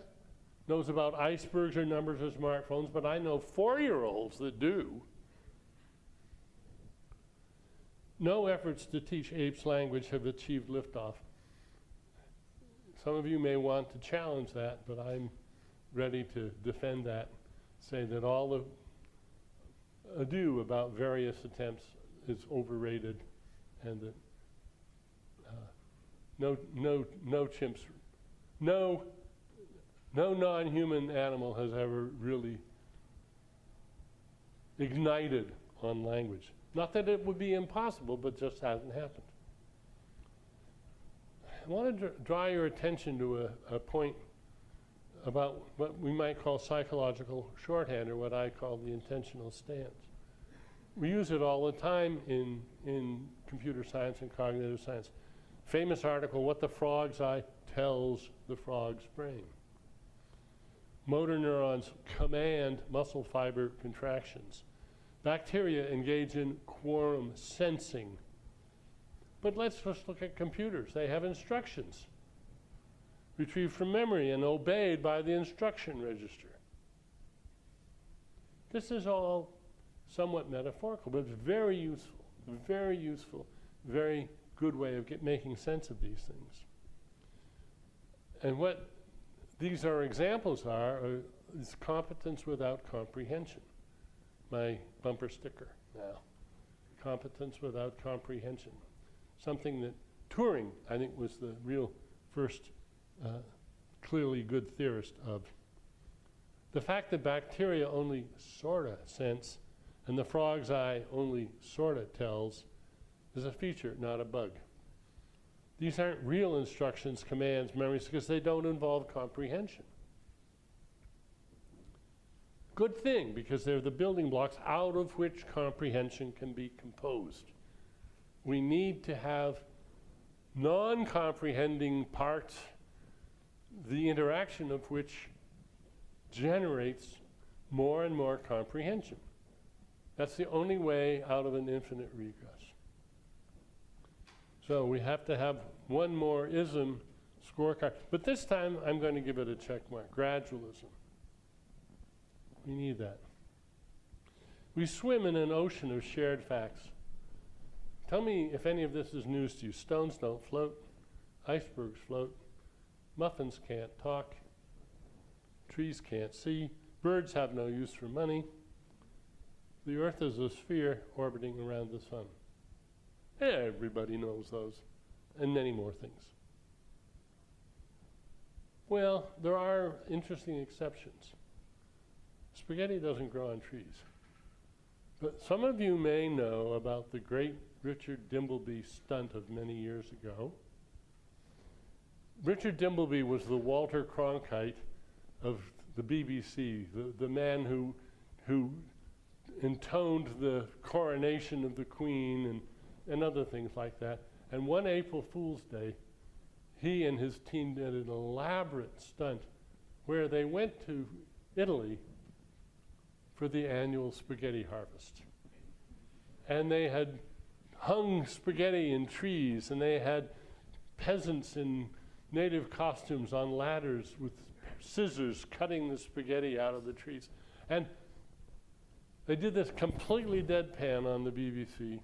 knows about icebergs or numbers or smartphones, but I know 4-year-olds that do. No efforts to teach apes language have achieved liftoff. Some of you may want to challenge that, but I'm ready to defend that, say that all the ado about various attempts is overrated, and that no chimps, no non-human animal has ever really ignited on language. Not that it would be impossible, but just hasn't happened. I want to draw your attention to a point about what we might call psychological shorthand, or what I call the intentional stance. We use it all the time in computer science and cognitive science. Famous article, What the Frog's Eye Tells the Frog's Brain. Motor neurons command muscle fiber contractions. Bacteria engage in quorum sensing. But let's just look at computers. They have instructions retrieved from memory and obeyed by the instruction register. This is all somewhat metaphorical, but it's very useful, very good way of making sense of these things. And what these are examples is competence without comprehension. My bumper sticker now. Competence without comprehension. Something that Turing, I think, was the real first clearly good theorist of. The fact that bacteria only sorta sense and the frog's eye only sorta tells is a feature, not a bug. These aren't real instructions, commands, memories, because they don't involve comprehension. Good thing, because they're the building blocks out of which comprehension can be composed. We need to have non-comprehending parts, the interaction of which generates more and more comprehension. That's the only way out of an infinite regress. So we have to have one more ism scorecard. But this time I'm going to give it a check mark. Gradualism. We need that. We swim in an ocean of shared facts. Tell me if any of this is news to you. Stones don't float. Icebergs float. Muffins can't talk. Trees can't see. Birds have no use for money. The Earth is a sphere orbiting around the sun. Everybody knows those, and many more things. Well, there are interesting exceptions. Spaghetti doesn't grow on trees. But some of you may know about the great Richard Dimbleby stunt of many years ago. Richard Dimbleby was the Walter Cronkite of the BBC, the man who intoned the coronation of the Queen and other things like that. And one April Fool's Day, he and his team did an elaborate stunt where they went to Italy for the annual spaghetti harvest. And they had hung spaghetti in trees, and they had peasants in native costumes on ladders with scissors cutting the spaghetti out of the trees. And they did this completely deadpan on the BBC.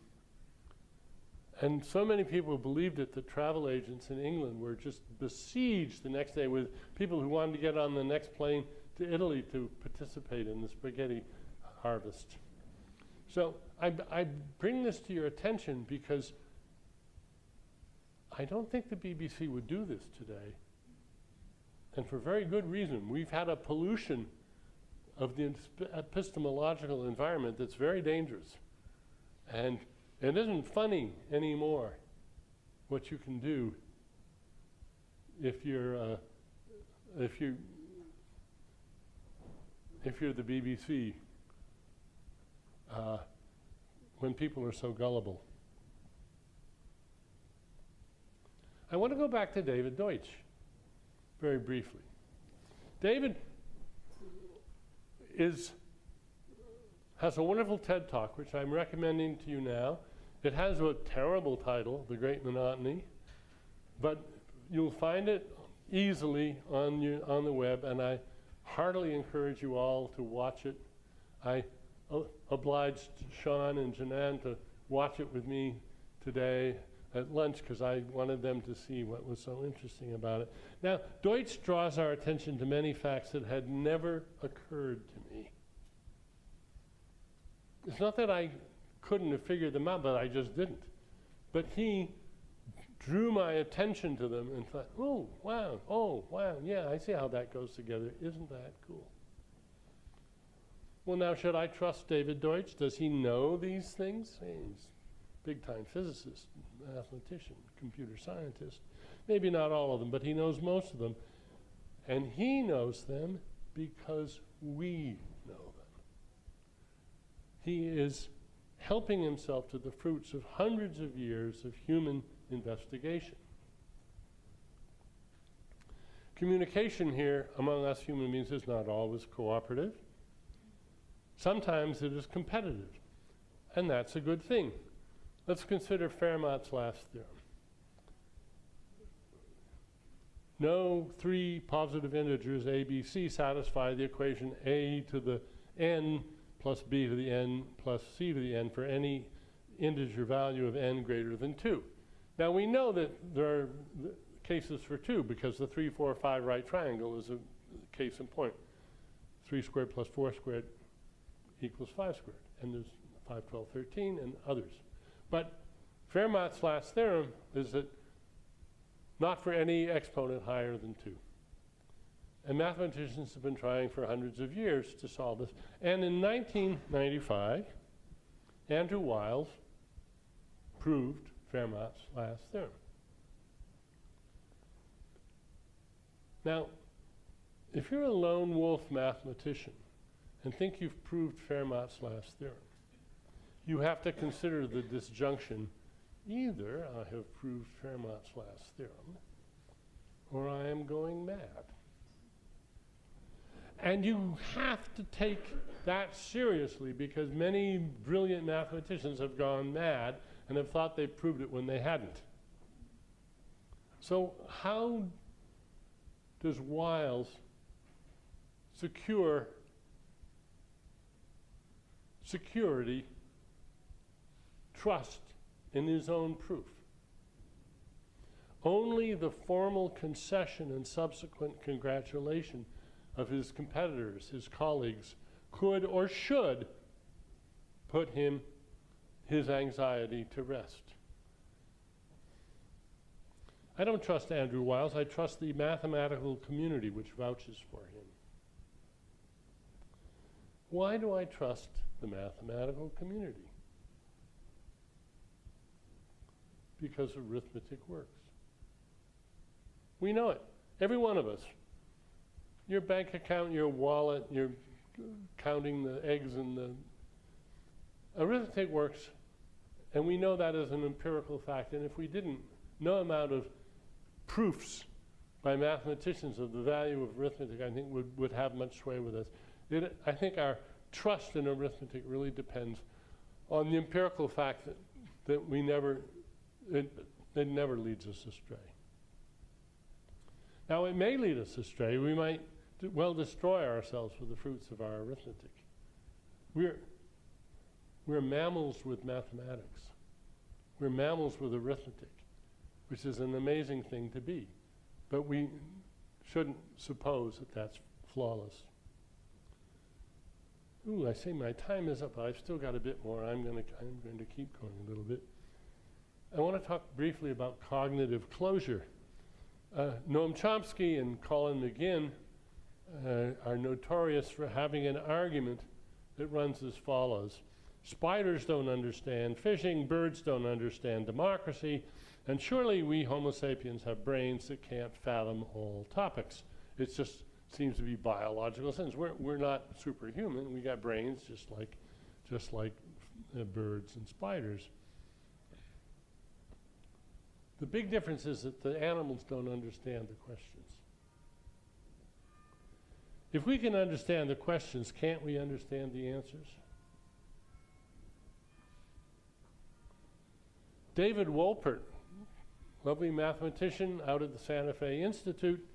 And so many people believed it that travel agents in England were just besieged the next day with people who wanted to get on the next plane to Italy to participate in the spaghetti harvest. So I bring this to your attention because I don't think the BBC would do this today. And for very good reason. We've had a pollution of the epistemological environment that's very dangerous. And it isn't funny anymore what you can do if you're the BBC when people are so gullible. I want to go back to David Deutsch very briefly. David has a wonderful TED Talk, which I'm recommending to you now. It has a terrible title, The Great Monotony, but you'll find it easily on the web, and I heartily encourage you all to watch it. I obliged Sean and Janan to watch it with me today at lunch because I wanted them to see what was so interesting about it. Now, Deutsch draws our attention to many facts that had never occurred to me. It's not that I couldn't have figured them out, but I just didn't. But he drew my attention to them and thought, oh, wow, yeah, I see how that goes together. Isn't that cool? Well, now, should I trust David Deutsch? Does he know these things? Hey, he's a big-time physicist, mathematician, computer scientist. Maybe not all of them, but he knows most of them. And he knows them because we know them. He is helping himself to the fruits of hundreds of years of human investigation. Communication here among us human beings is not always cooperative. Sometimes it is competitive, and that's a good thing. Let's consider Fermat's last theorem. No three positive integers a, b, c satisfy the equation a to the n plus b to the n plus c to the n for any integer value of n greater than 2. Now we know that there are cases for 2 because the 3, 4, 5 right triangle is a case in point. 3 squared plus 4 squared equals 5 squared. And there's 5, 12, 13 and others. But Fermat's last theorem is that not for any exponent higher than 2. And mathematicians have been trying for hundreds of years to solve this. And in 1995, Andrew Wiles proved Fermat's last theorem. Now, if you're a lone wolf mathematician and think you've proved Fermat's last theorem, you have to consider the disjunction: either I have proved Fermat's last theorem, or I am going mad. And you have to take that seriously, because many brilliant mathematicians have gone mad and have thought they proved it when they hadn't. So how does Wiles secure security, trust in his own proof? Only the formal concession and subsequent congratulation of his competitors, his colleagues, could or should put his anxiety to rest. I don't trust Andrew Wiles. I trust the mathematical community which vouches for him. Why do I trust the mathematical community? Because arithmetic works. We know it. Every one of us. Your bank account, your wallet, you're counting the eggs in the... Arithmetic works, and we know that as an empirical fact. And if we didn't, no amount of proofs by mathematicians of the value of arithmetic, I think, would have much sway with us. I think our trust in arithmetic really depends on the empirical fact that it never leads us astray. Now, it may lead us astray. We might well destroy ourselves for the fruits of our arithmetic. We're mammals with mathematics. We're mammals with arithmetic, which is an amazing thing to be. But we shouldn't suppose that that's flawless. Ooh, I say my time is up, but I've still got a bit more. I'm going to keep going a little bit. I want to talk briefly about cognitive closure. Noam Chomsky and Colin McGinn are notorious for having an argument that runs as follows: spiders don't understand fishing, birds don't understand democracy, and surely we Homo sapiens have brains that can't fathom all topics. It just seems to be biological sense. We're not superhuman. We got brains just like birds and spiders. The big difference is that the animals don't understand the questions. If we can understand the questions, can't we understand the answers? David Wolpert, lovely mathematician out at the Santa Fe Institute,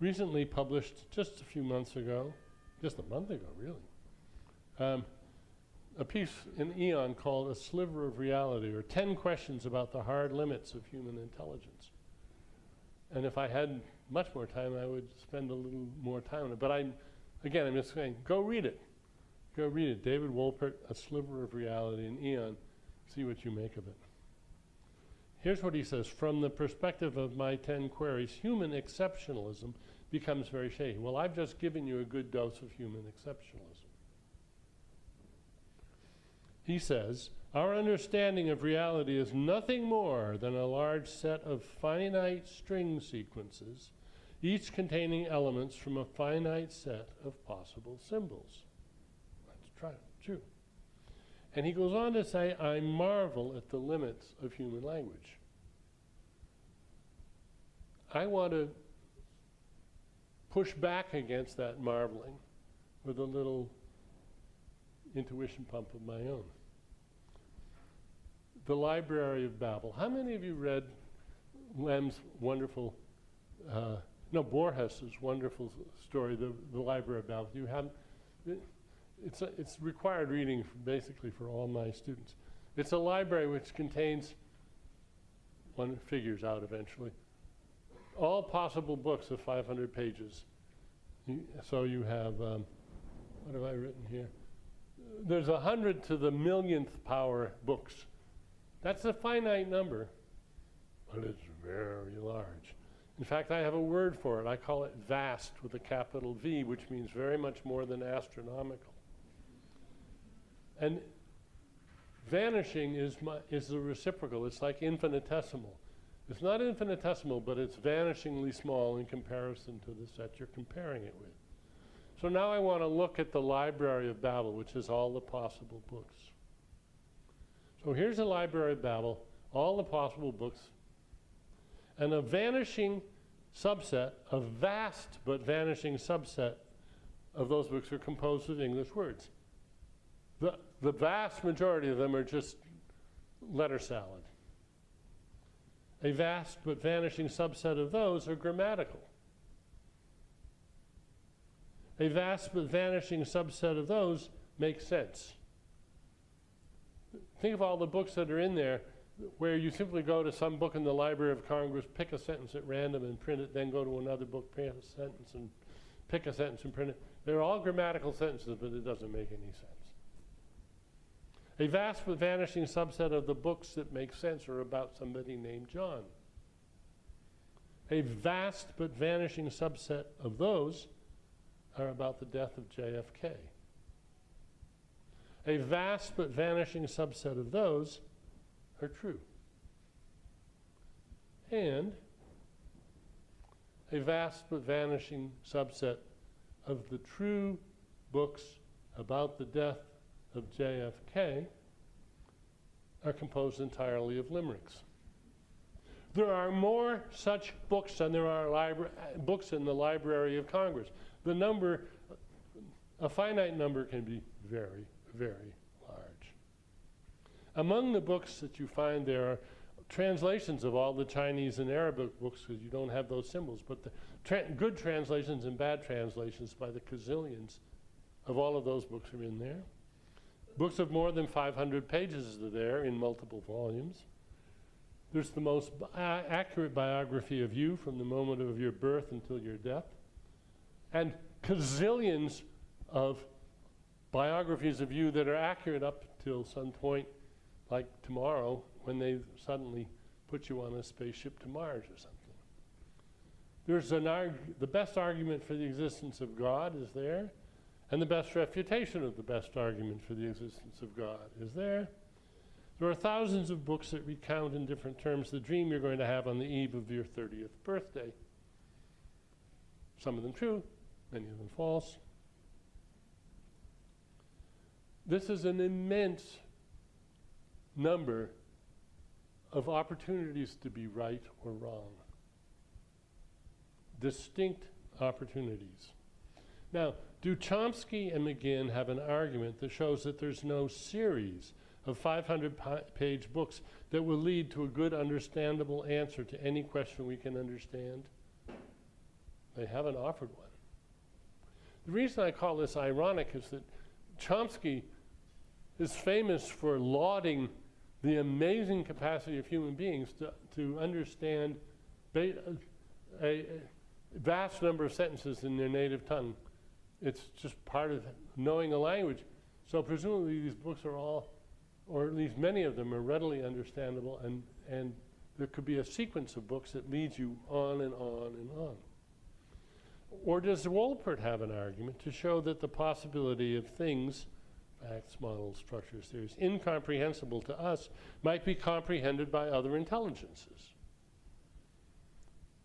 recently published just a month ago, really, a piece in Eon called A Sliver of Reality, or 10 Questions About the Hard Limits of Human Intelligence. And if I had much more time, I would spend a little more time on it. But I'm just saying, go read it. Go read it. David Wolpert, A Sliver of Reality in Eon. See what you make of it. Here's what he says: from the perspective of my 10 queries, human exceptionalism becomes very shaky. Well, I've just given you a good dose of human exceptionalism. He says, our understanding of reality is nothing more than a large set of finite string sequences, each containing elements from a finite set of possible symbols. That's true. And he goes on to say, I marvel at the limits of human language. I want to push back against that marveling with a little intuition pump of my own. The Library of Babel. How many of you read Lem's wonderful, Borges's wonderful story, the Library of Babel? You have, it's required reading basically for all my students. It's a library which contains, one figures out eventually, all possible books of 500 pages. So you have, what have I written here? There's 100 to the millionth power books. That's a finite number, but it's very large. In fact, I have a word for it. I call it vast with a capital V, which means very much more than astronomical. And vanishing is the reciprocal. It's like infinitesimal. It's not infinitesimal, but it's vanishingly small in comparison to the set you're comparing it with. So now I want to look at the Library of Babel, which is all the possible books. So here's the Library of Babel, all the possible books, and a vanishing subset, a vast but vanishing subset of those books are composed of English words. The vast majority of them are just letter salad. A vast but vanishing subset of those are grammatical. A vast but vanishing subset of those make sense. Think of all the books that are in there where you simply go to some book in the Library of Congress, pick a sentence at random and print it, then go to another book, pick a sentence and print it. They're all grammatical sentences, but it doesn't make any sense. A vast but vanishing subset of the books that make sense are about somebody named John. A vast but vanishing subset of those are about the death of JFK. A vast but vanishing subset of those are true. And a vast but vanishing subset of the true books about the death of JFK are composed entirely of limericks. There are more such books than there are books in the Library of Congress. The number, a finite number, can be very, very large. Among the books that you find there are translations of all the Chinese and Arabic books, because you don't have those symbols, but the good translations and bad translations by the gazillions of all of those books are in there. Books of more than 500 pages are there in multiple volumes. There's the most accurate biography of you from the moment of your birth until your death. And gazillions of biographies of you that are accurate up till some point, like tomorrow, when they suddenly put you on a spaceship to Mars or something. There's the best argument for the existence of God is there, and the best refutation of the best argument for the existence of God is there. There are thousands of books that recount in different terms the dream you're going to have on the eve of your 30th birthday. Some of them true, many of them false. This is an immense number of opportunities to be right or wrong. Distinct opportunities. Now, do Chomsky and McGinn have an argument that shows that there's no series of 500-page books that will lead to a good, understandable answer to any question we can understand? They haven't offered one. The reason I call this ironic is that Chomsky is famous for lauding the amazing capacity of human beings to understand a vast number of sentences in their native tongue. It's just part of knowing a language. So presumably these books are all, or at least many of them, are readily understandable and there could be a sequence of books that leads you on and on and on. Or does Wolpert have an argument to show that the possibility of things, facts, models, structures, theories, incomprehensible to us, might be comprehended by other intelligences?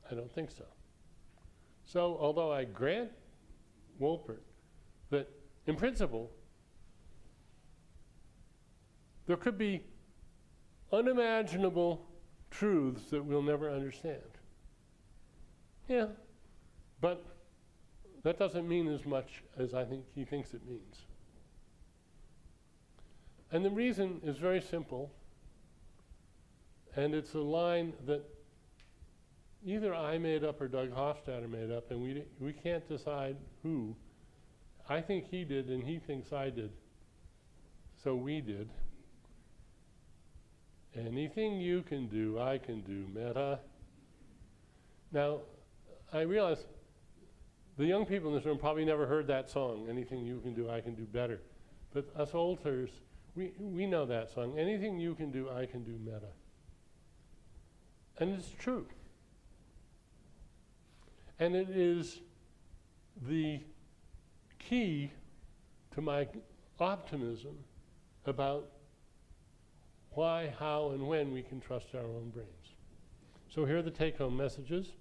I don't think so. So, although I grant Wolpert that, in principle, there could be unimaginable truths that we'll never understand. Yeah, but that doesn't mean as much as I think he thinks it means. And the reason is very simple, and it's a line that either I made up or Doug Hofstadter made up, and we can't decide who. I think he did, and he thinks I did, so we did. Anything you can do, I can do, meta. Now, I realize the young people in this room probably never heard that song, anything you can do, I can do better. But us oldsters, we know that song. Anything you can do, I can do, meta. And it's true. And it is the key to my optimism about why, how, and when we can trust our own brains. So here are the take-home messages.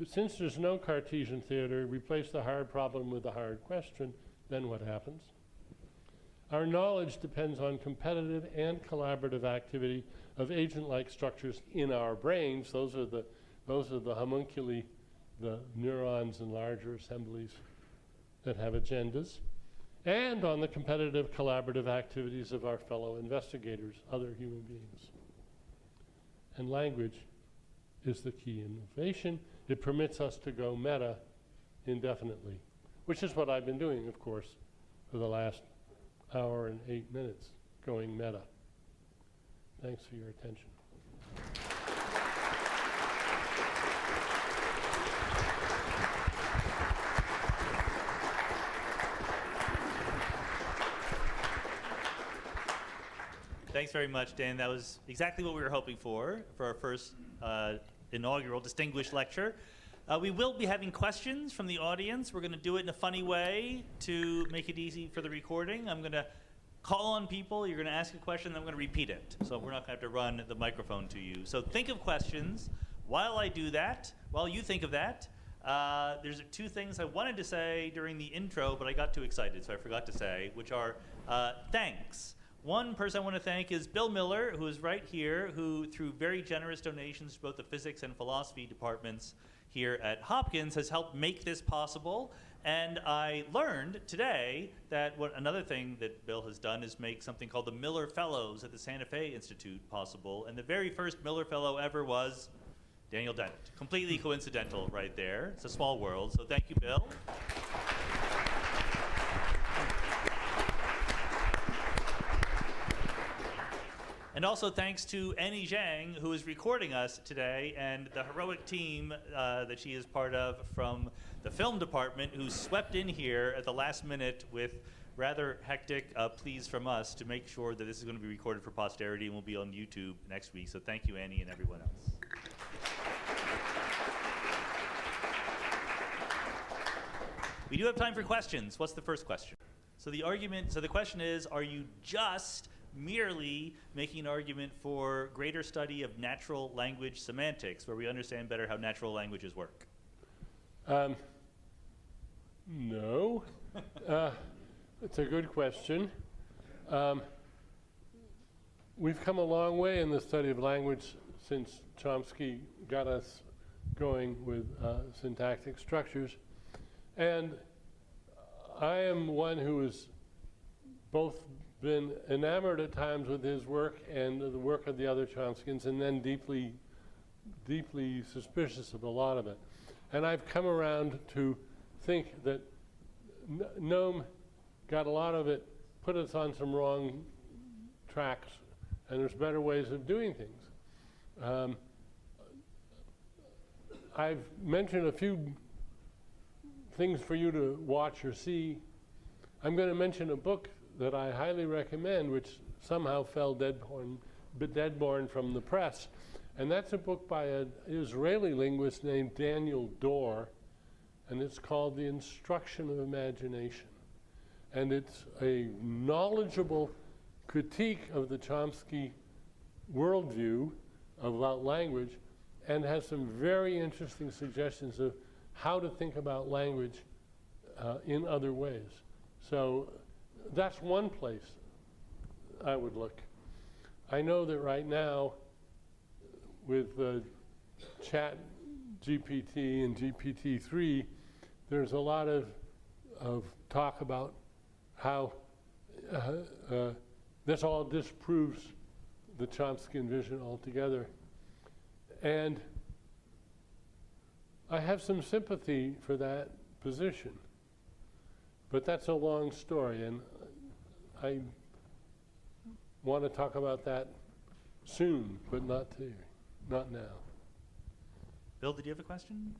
Since there's no Cartesian theater, replace the hard problem with the hard question, then what happens? Our knowledge depends on competitive and collaborative activity of agent-like structures in our brains. Those are the homunculi, the neurons and larger assemblies that have agendas, and on the competitive collaborative activities of our fellow investigators, other human beings. And language is the key innovation. It permits us to go meta indefinitely, which is what I've been doing, of course, for the last hour and 8 minutes, going meta. Thanks for your attention. Thanks very much, Dan. That was exactly what we were hoping for our first inaugural distinguished lecture. We will be having questions from the audience. We're going to do it in a funny way to make it easy for the recording. I'm going to call on people. You're going to ask a question, then I'm going to repeat it. So we're not going to have to run the microphone to you. So think of questions. While I do that, while you think of that, there's two things I wanted to say during the intro, but I got too excited, so I forgot to say, which are thanks. One person I want to thank is Bill Miller, who is right here, who through very generous donations to both the physics and philosophy departments here at Hopkins has helped make this possible. And I learned today that another thing that Bill has done is make something called the Miller Fellows at the Santa Fe Institute possible. And the very first Miller Fellow ever was Daniel Dennett. Completely coincidental right there. It's a small world, so thank you, Bill. And also thanks to Annie Zhang, who is recording us today, and the heroic team that she is part of from the film department, who swept in here at the last minute with rather hectic pleas from us to make sure that this is going to be recorded for posterity and will be on YouTube next week. So thank you, Annie, and everyone else. We do have time for questions. What's the first question? So the question is, are you just merely making an argument for greater study of natural language semantics, where we understand better how natural languages work? No. It's a good question. We've come a long way in the study of language since Chomsky got us going with syntactic structures. And I am one who has both been enamored at times with his work and the work of the other Chomskyans, and then deeply, deeply suspicious of a lot of it. And I've come around to think that Noam got a lot of it, put us on some wrong tracks, and there's better ways of doing things. I've mentioned a few things for you to watch or see. I'm going to mention a book that I highly recommend, which somehow fell deadborn from the press. And that's a book by an Israeli linguist named Daniel Dorr, and it's called The Instruction of Imagination. And it's a knowledgeable critique of the Chomsky worldview about language, and has some very interesting suggestions of how to think about language in other ways. So that's one place I would look. I know that right now, with Chat GPT and GPT-3, there's a lot of talk about how this all disproves the Chomskyan vision altogether. And I have some sympathy for that position, but that's a long story, and I want to talk about that soon, but not now. Bill, did you have a question?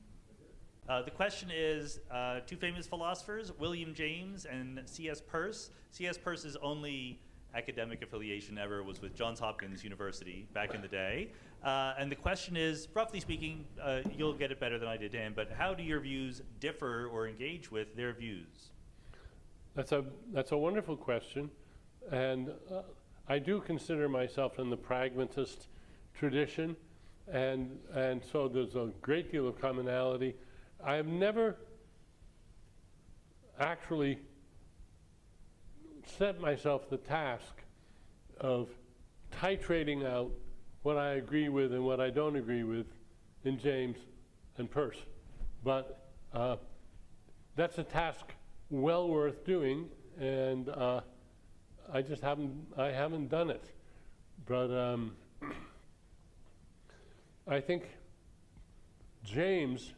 The question is, two famous philosophers, William James and C.S. Peirce. C.S. Peirce's only academic affiliation ever was with Johns Hopkins University back in the day. And the question is, roughly speaking, you'll get it better than I did, Dan, but how do your views differ or engage with their views? That's a wonderful question, and I do consider myself in the pragmatist tradition, and so there's a great deal of commonality. I have never actually set myself the task of titrating out what I agree with and what I don't agree with in James and Peirce. But that's a task well worth doing, and I just haven't done it. But I think James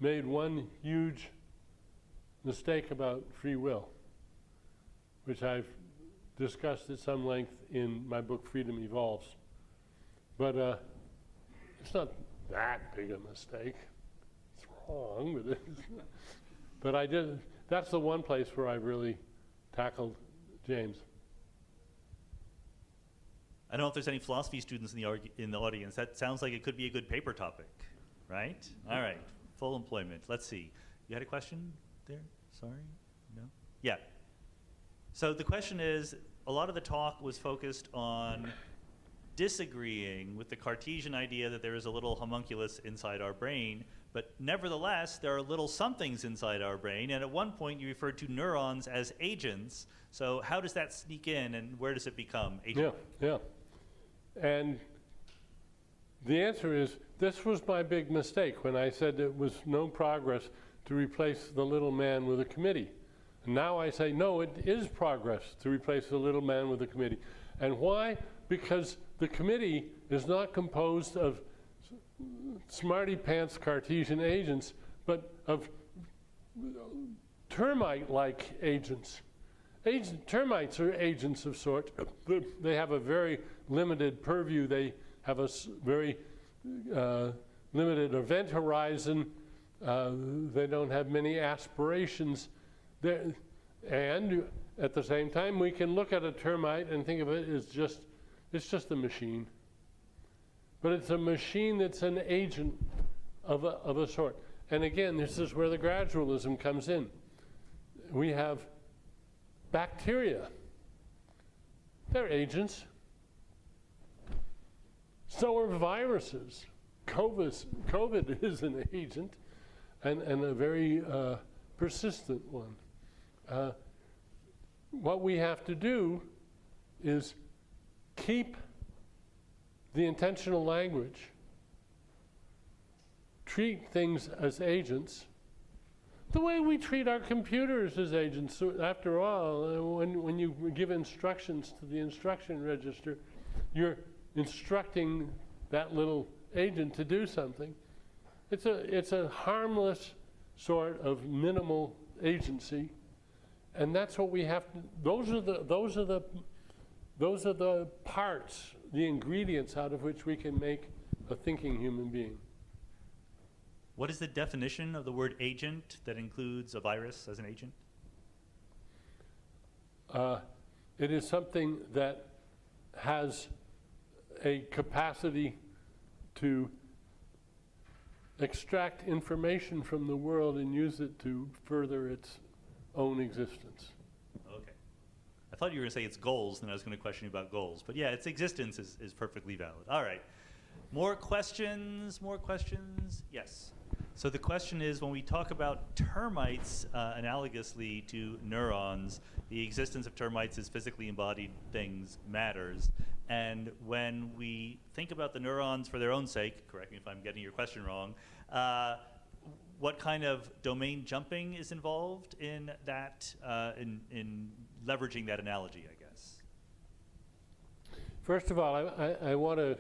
made one huge mistake about free will, which I've discussed at some length in my book Freedom Evolves. But it's not that big a mistake. It's wrong, but but I did. That's the one place where I really tackled James. I don't know if there's any philosophy students in the audience. That sounds like it could be a good paper topic, right? All right, full employment. Let's see. You had a question there? Sorry? No? Yeah. So the question is, a lot of the talk was focused on disagreeing with the Cartesian idea that there is a little homunculus inside our brain, but nevertheless, there are little somethings inside our brain, and at one point you referred to neurons as agents. So how does that sneak in, and where does it become agent? Yeah. And the answer is, this was my big mistake when I said there was no progress to replace the little man with a committee. And now I say, no, it is progress to replace the little man with a committee. And why? Because the committee is not composed of smarty-pants Cartesian agents, but of termite-like agents. Termites are agents of sort. They have a very limited purview. They have a very limited event horizon. They don't have many aspirations. And at the same time, we can look at a termite and think of it as it's just a machine. But it's a machine that's an agent of a sort. And again, this is where the gradualism comes in. We have bacteria. They're agents. So are viruses. COVID is an agent, and a very persistent one. What we have to do is keep the intentional language, treat things as agents, the way we treat our computers as agents. So after all, when you give instructions to the instruction register, you're instructing that little agent to do something. It's a harmless sort of minimal agency, and that's what we have to. Those are the parts, the ingredients out of which we can make a thinking human being. What is the definition of the word agent that includes a virus as an agent? It is something that has a capacity to extract information from the world and use it to further its own existence. Okay. I thought you were going to say it's goals, and I was going to question you about goals. But yeah, its existence is perfectly valid. All right. More questions? More questions? Yes. So the question is, when we talk about termites analogously to neurons, the existence of termites as physically embodied things matters. And when we think about the neurons for their own sake, correct me if I'm getting your question wrong, what kind of domain jumping is involved in that, in leveraging that analogy, I guess? First of all, I want to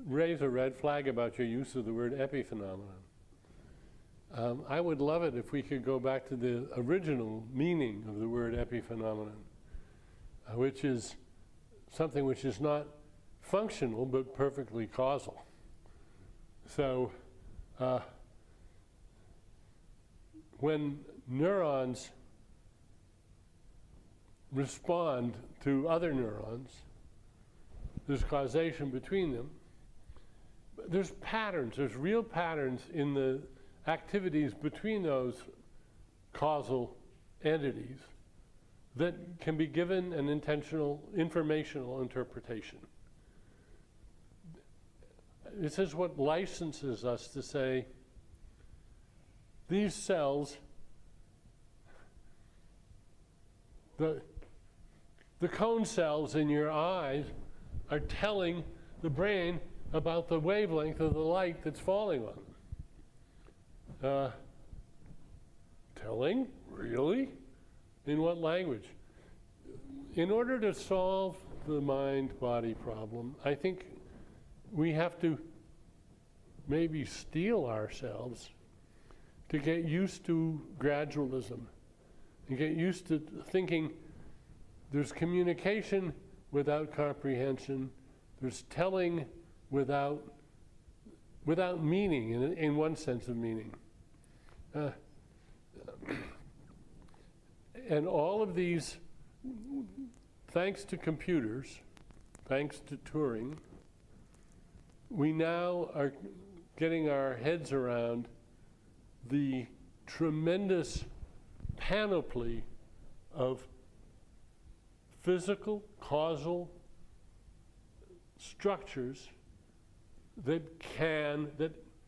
raise a red flag about your use of the word epiphenomenon. I would love it if we could go back to the original meaning of the word epiphenomenon, which is something which is not functional but perfectly causal. So when neurons respond to other neurons, there's causation between them. There's patterns, there's real patterns in the activities between those causal entities that can be given an intentional informational interpretation. This is what licenses us to say these cells, the cone cells in your eyes are telling the brain about the wavelength of the light that's falling on them. Telling? Really? In what language? In order to solve the mind-body problem, I think we have to maybe steel ourselves to get used to gradualism and get used to thinking there's communication without comprehension, there's telling without meaning, in one sense of meaning. And all of these, thanks to computers, thanks to Turing, we now are getting our heads around the tremendous panoply of physical, causal structures that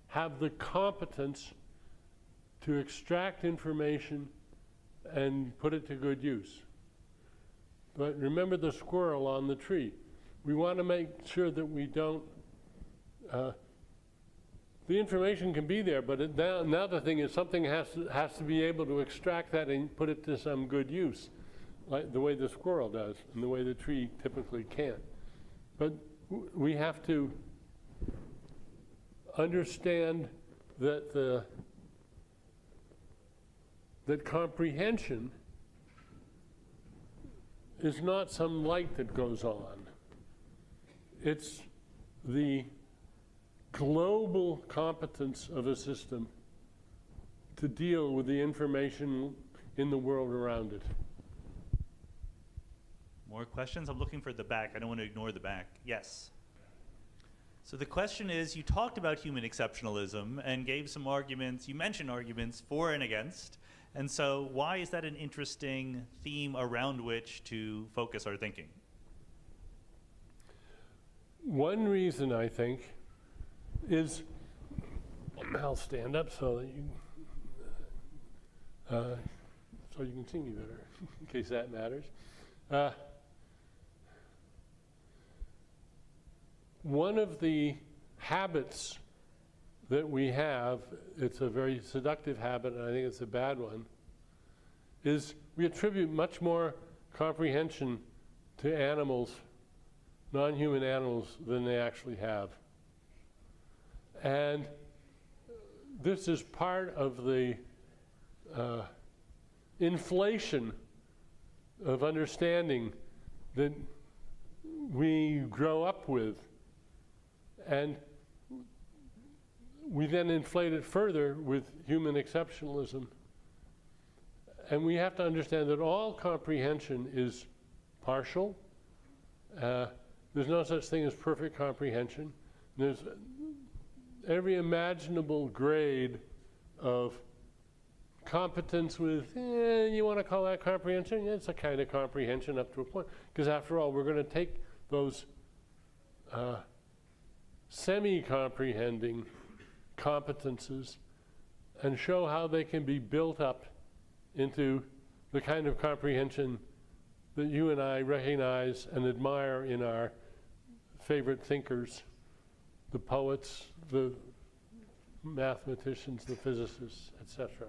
have the competence to extract information and put it to good use. But remember the squirrel on the tree. We want to make sure that we don't, the information can be there, but now the thing is something has to be able to extract that and put it to some good use, like the way the squirrel does and the way the tree typically can't. But we have to understand that that comprehension is not some light that goes on. It's the global competence of a system to deal with the information in the world around it. More questions? I'm looking for the back. I don't want to ignore the back. Yes. So the question is, you talked about human exceptionalism and gave some arguments, you mentioned arguments for and against, and so why is that an interesting theme around which to focus our thinking? One reason, I think, is, I'll stand up so that you can see me better, in case that matters. One of the habits that we have, it's a very seductive habit, and I think it's a bad one, is we attribute much more comprehension to animals, non-human animals, than they actually have. And this is part of the inflation of understanding that we grow up with. And we then inflate it further with human exceptionalism. And we have to understand that all comprehension is partial. There's no such thing as perfect comprehension. There's every imaginable grade of competence with, you want to call that comprehension? Yeah, it's a kind of comprehension up to a point. Because after all, we're going to take those semi-comprehending competences and show how they can be built up into the kind of comprehension that you and I recognize and admire in our favorite thinkers, the poets, the mathematicians, the physicists, etc.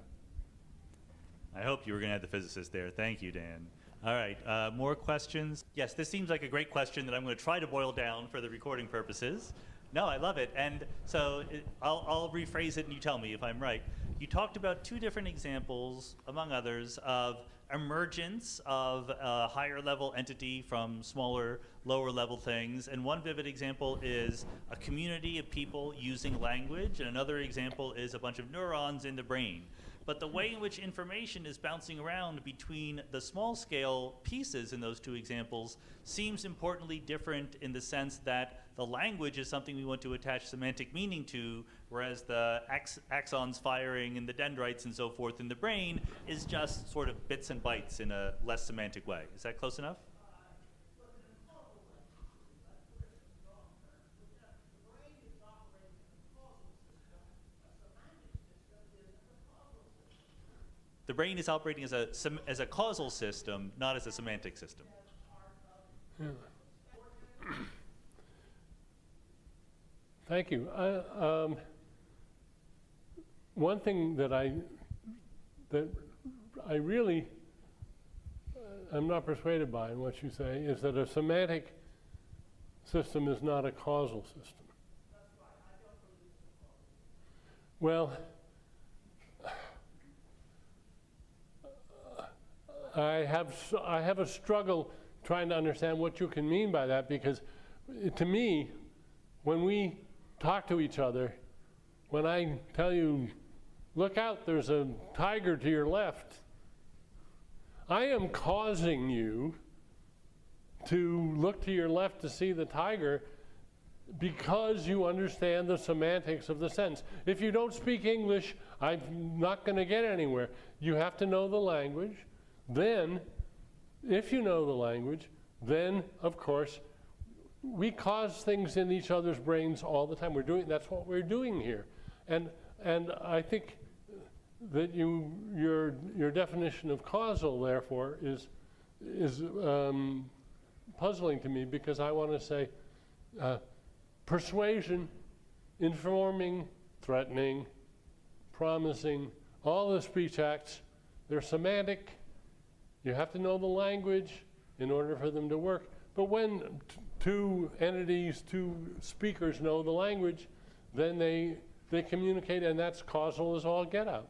I hope you were going to have the physicist there. Thank you, Dan. All right, more questions? Yes, this seems like a great question that I'm going to try to boil down for the recording purposes. No, I love it. And so I'll rephrase it and you tell me if I'm right. You talked about two different examples, among others, of emergence of a higher level entity from smaller, lower level things. And one vivid example is a community of people using language, and another example is a bunch of neurons in the brain. But the way in which information is bouncing around between the small scale pieces in those two examples seems importantly different in the sense that the language is something we want to attach semantic meaning to, whereas the axons firing and the dendrites and so forth in the brain is just sort of bits and bytes in a less semantic way. Is that close enough? The brain is operating as a causal system, not as a semantic system. Yeah. Thank you. One thing that I really am not persuaded by in what you say is that a semantic system is not a causal system. Well, I have a struggle trying to understand what you can mean by that, because to me, when we talk to each other, when I tell you, look out, there's a tiger to your left, I am causing you to look to your left to see the tiger because you understand the semantics of the sentence. If you don't speak English, I'm not going to get anywhere. You have to know the language. Then, if you know the language, then, of course, we cause things in each other's brains all the time. That's what we're doing here. And I think that your definition of causal, therefore, is puzzling to me, because I want to say persuasion, informing, threatening, promising, all the speech acts, they're semantic. You have to know the language in order for them to work. But when two entities, two speakers know the language, then they communicate, and that's causal as all get out.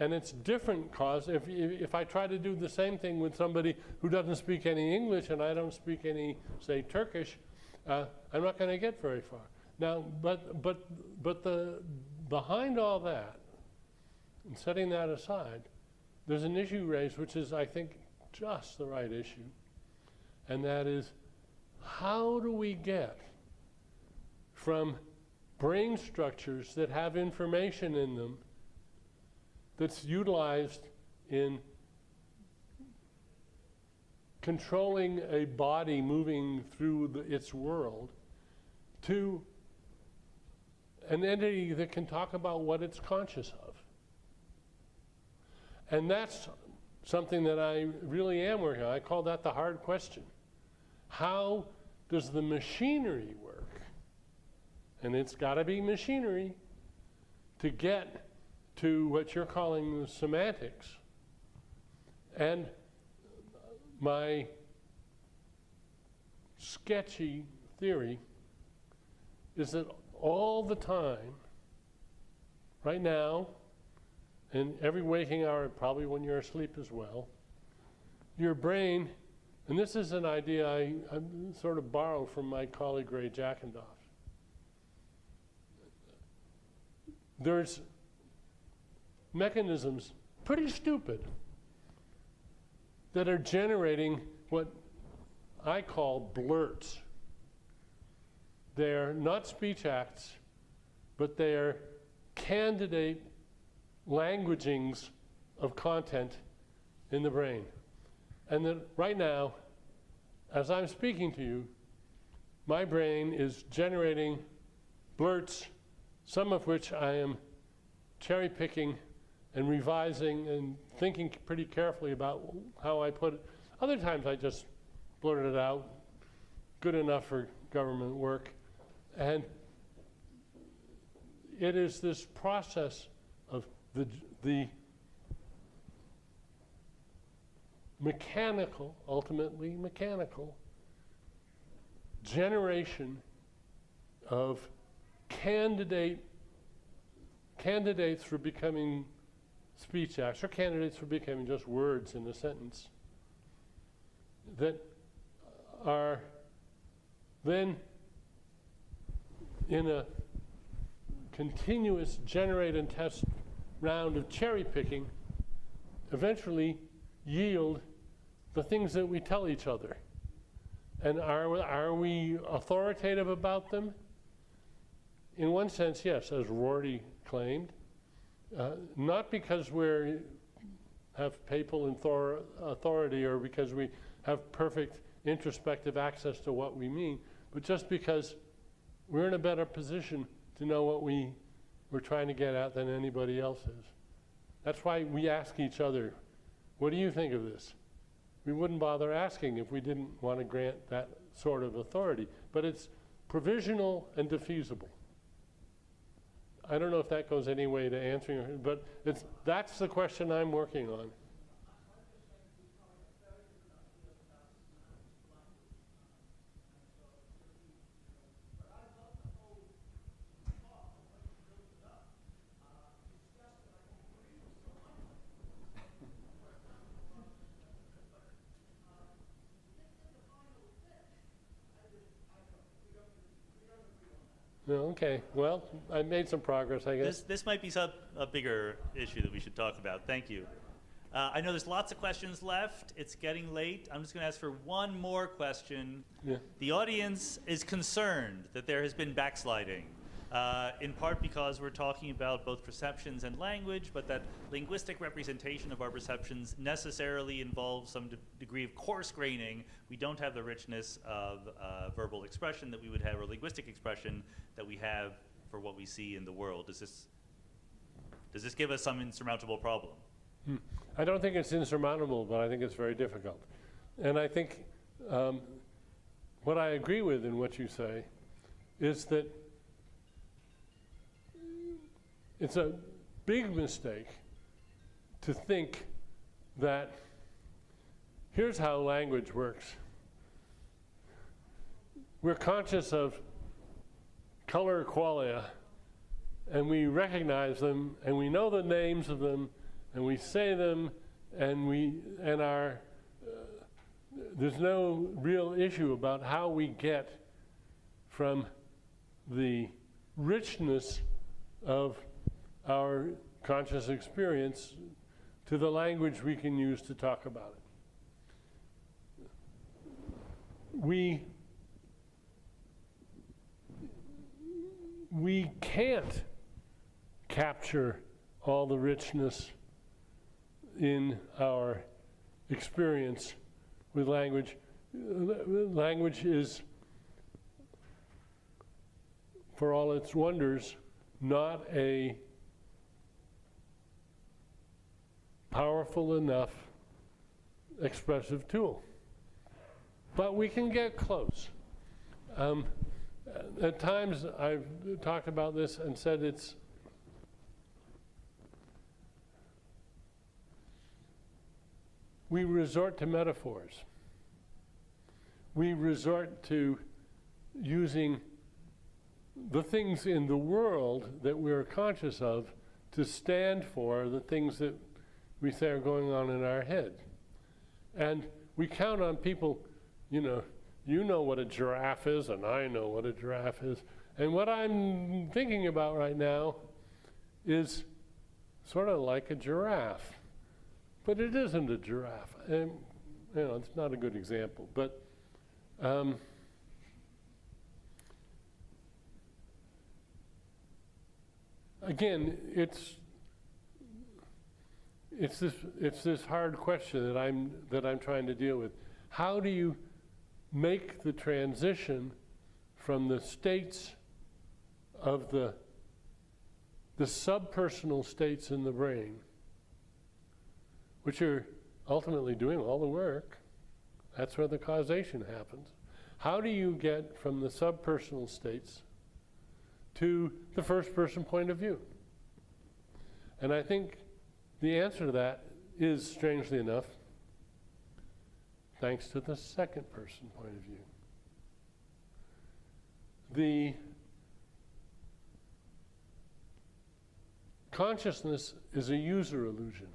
And it's different cause. If I try to do the same thing with somebody who doesn't speak any English and I don't speak any, say, Turkish, I'm not going to get very far. Now, but behind all that, and setting that aside, there's an issue raised, which is, I think, just the right issue, and that is, how do we get from brain structures that have information in them that's utilized in controlling a body moving through its world to an entity that can talk about what it's conscious of? And that's something that I really am working on. I call that the hard question. How does the machinery work? And it's got to be machinery to get to what you're calling the semantics. And my sketchy theory is that all the time, right now, and every waking hour, probably when you're asleep as well, your brain, and this is an idea I sort of borrow from my colleague Ray Jackendoff. There's mechanisms, pretty stupid, that are generating what I call blurts. they're not speech acts, but they're candidate languagings of content in the brain. And that right now, as I'm speaking to you, my brain is generating blurts, some of which I am cherry picking and revising and thinking pretty carefully about how I put it. Other times I just blurt it out, good enough for government work. And it is this process of the mechanical, ultimately mechanical, generation of candidates for becoming speech acts, or candidates for becoming just words in a sentence, that are then in a continuous generate and test round of cherry picking, eventually yield the things that we tell each other. And are we authoritative about them? In one sense, yes, as Rorty claimed. Not because we have papal authority or because we have perfect introspective access to what we mean, but just because we're in a better position to know what we're trying to get at than anybody else is. That's why we ask each other, what do you think of this? We wouldn't bother asking if we didn't want to grant that sort of authority. But it's provisional and diffusible. I don't know if that goes any way to answering it, but that's the question I'm working on. Okay, well, I made some progress, I guess. This might be a bigger issue that we should talk about. Thank you. I know there's lots of questions left. It's getting late. I'm just going to ask for one more question. Yeah. The audience is concerned that there has been backsliding, in part because we're talking about both perceptions and language, but that linguistic representation of our perceptions necessarily involves some degree of coarse graining. We don't have the richness of verbal expression that we would have, or linguistic expression that we have for what we see in the world. Does this give us some insurmountable problem? I don't think it's insurmountable, but I think it's very difficult. And I think what I agree with in what you say is that it's a big mistake to think that here's how language works. We're conscious of color qualia, and we recognize them, and we know the names of them, and we say them, and there's no real issue about how we get from the richness of our conscious experience to the language we can use to talk about it. We can't capture all the richness in our experience with language. Language is, for all its wonders, not a powerful enough expressive tool. But we can get close. At times I've talked about this and said we resort to metaphors. We resort to using the things in the world that we're conscious of to stand for the things that we say are going on in our head. And we count on people, you know what a giraffe is, and I know what a giraffe is. And what I'm thinking about right now is sort of like a giraffe. But it isn't a giraffe. And, it's not a good example. But again, it's this hard question that I'm trying to deal with. How do you make the transition from the states of the subpersonal states in the brain, which are ultimately doing all the work? That's where the causation happens. How do you get from the subpersonal states to the first person point of view? And I think the answer to that is, strangely enough, thanks to the second person point of view. The consciousness is a user illusion.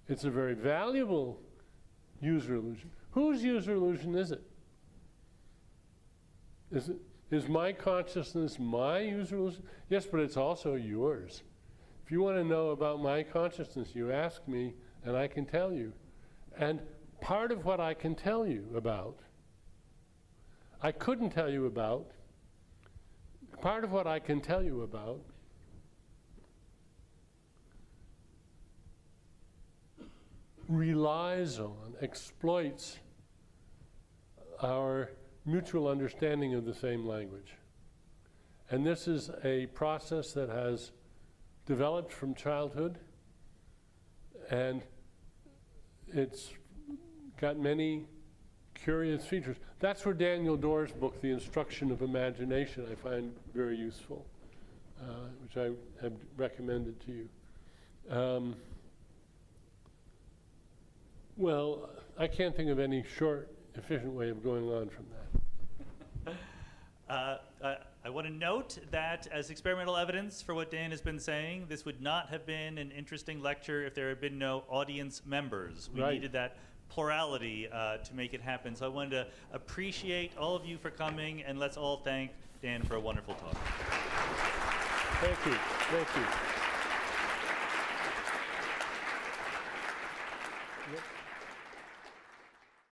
It's a very valuable user illusion. Whose user illusion is it? Is my consciousness my user illusion? Yes, but it's also yours. If you want to know about my consciousness, you ask me, and I can tell you. And part of what I can tell you about, I couldn't tell you about, part of what I can tell you about relies on, exploits our mutual understanding of the same language. And this is a process that has developed from childhood, and it's got many curious features. That's where Daniel Doerr's book, The Instruction of Imagination, I find very useful, which I have recommended to you. Well, I can't think of any short, efficient way of going on from that. I want to note that as experimental evidence for what Dan has been saying, this would not have been an interesting lecture if there had been no audience members. We Right. needed that plurality to make it happen. So I wanted to appreciate all of you for coming, and let's all thank Dan for a wonderful talk. Thank you. Thank you. Yep.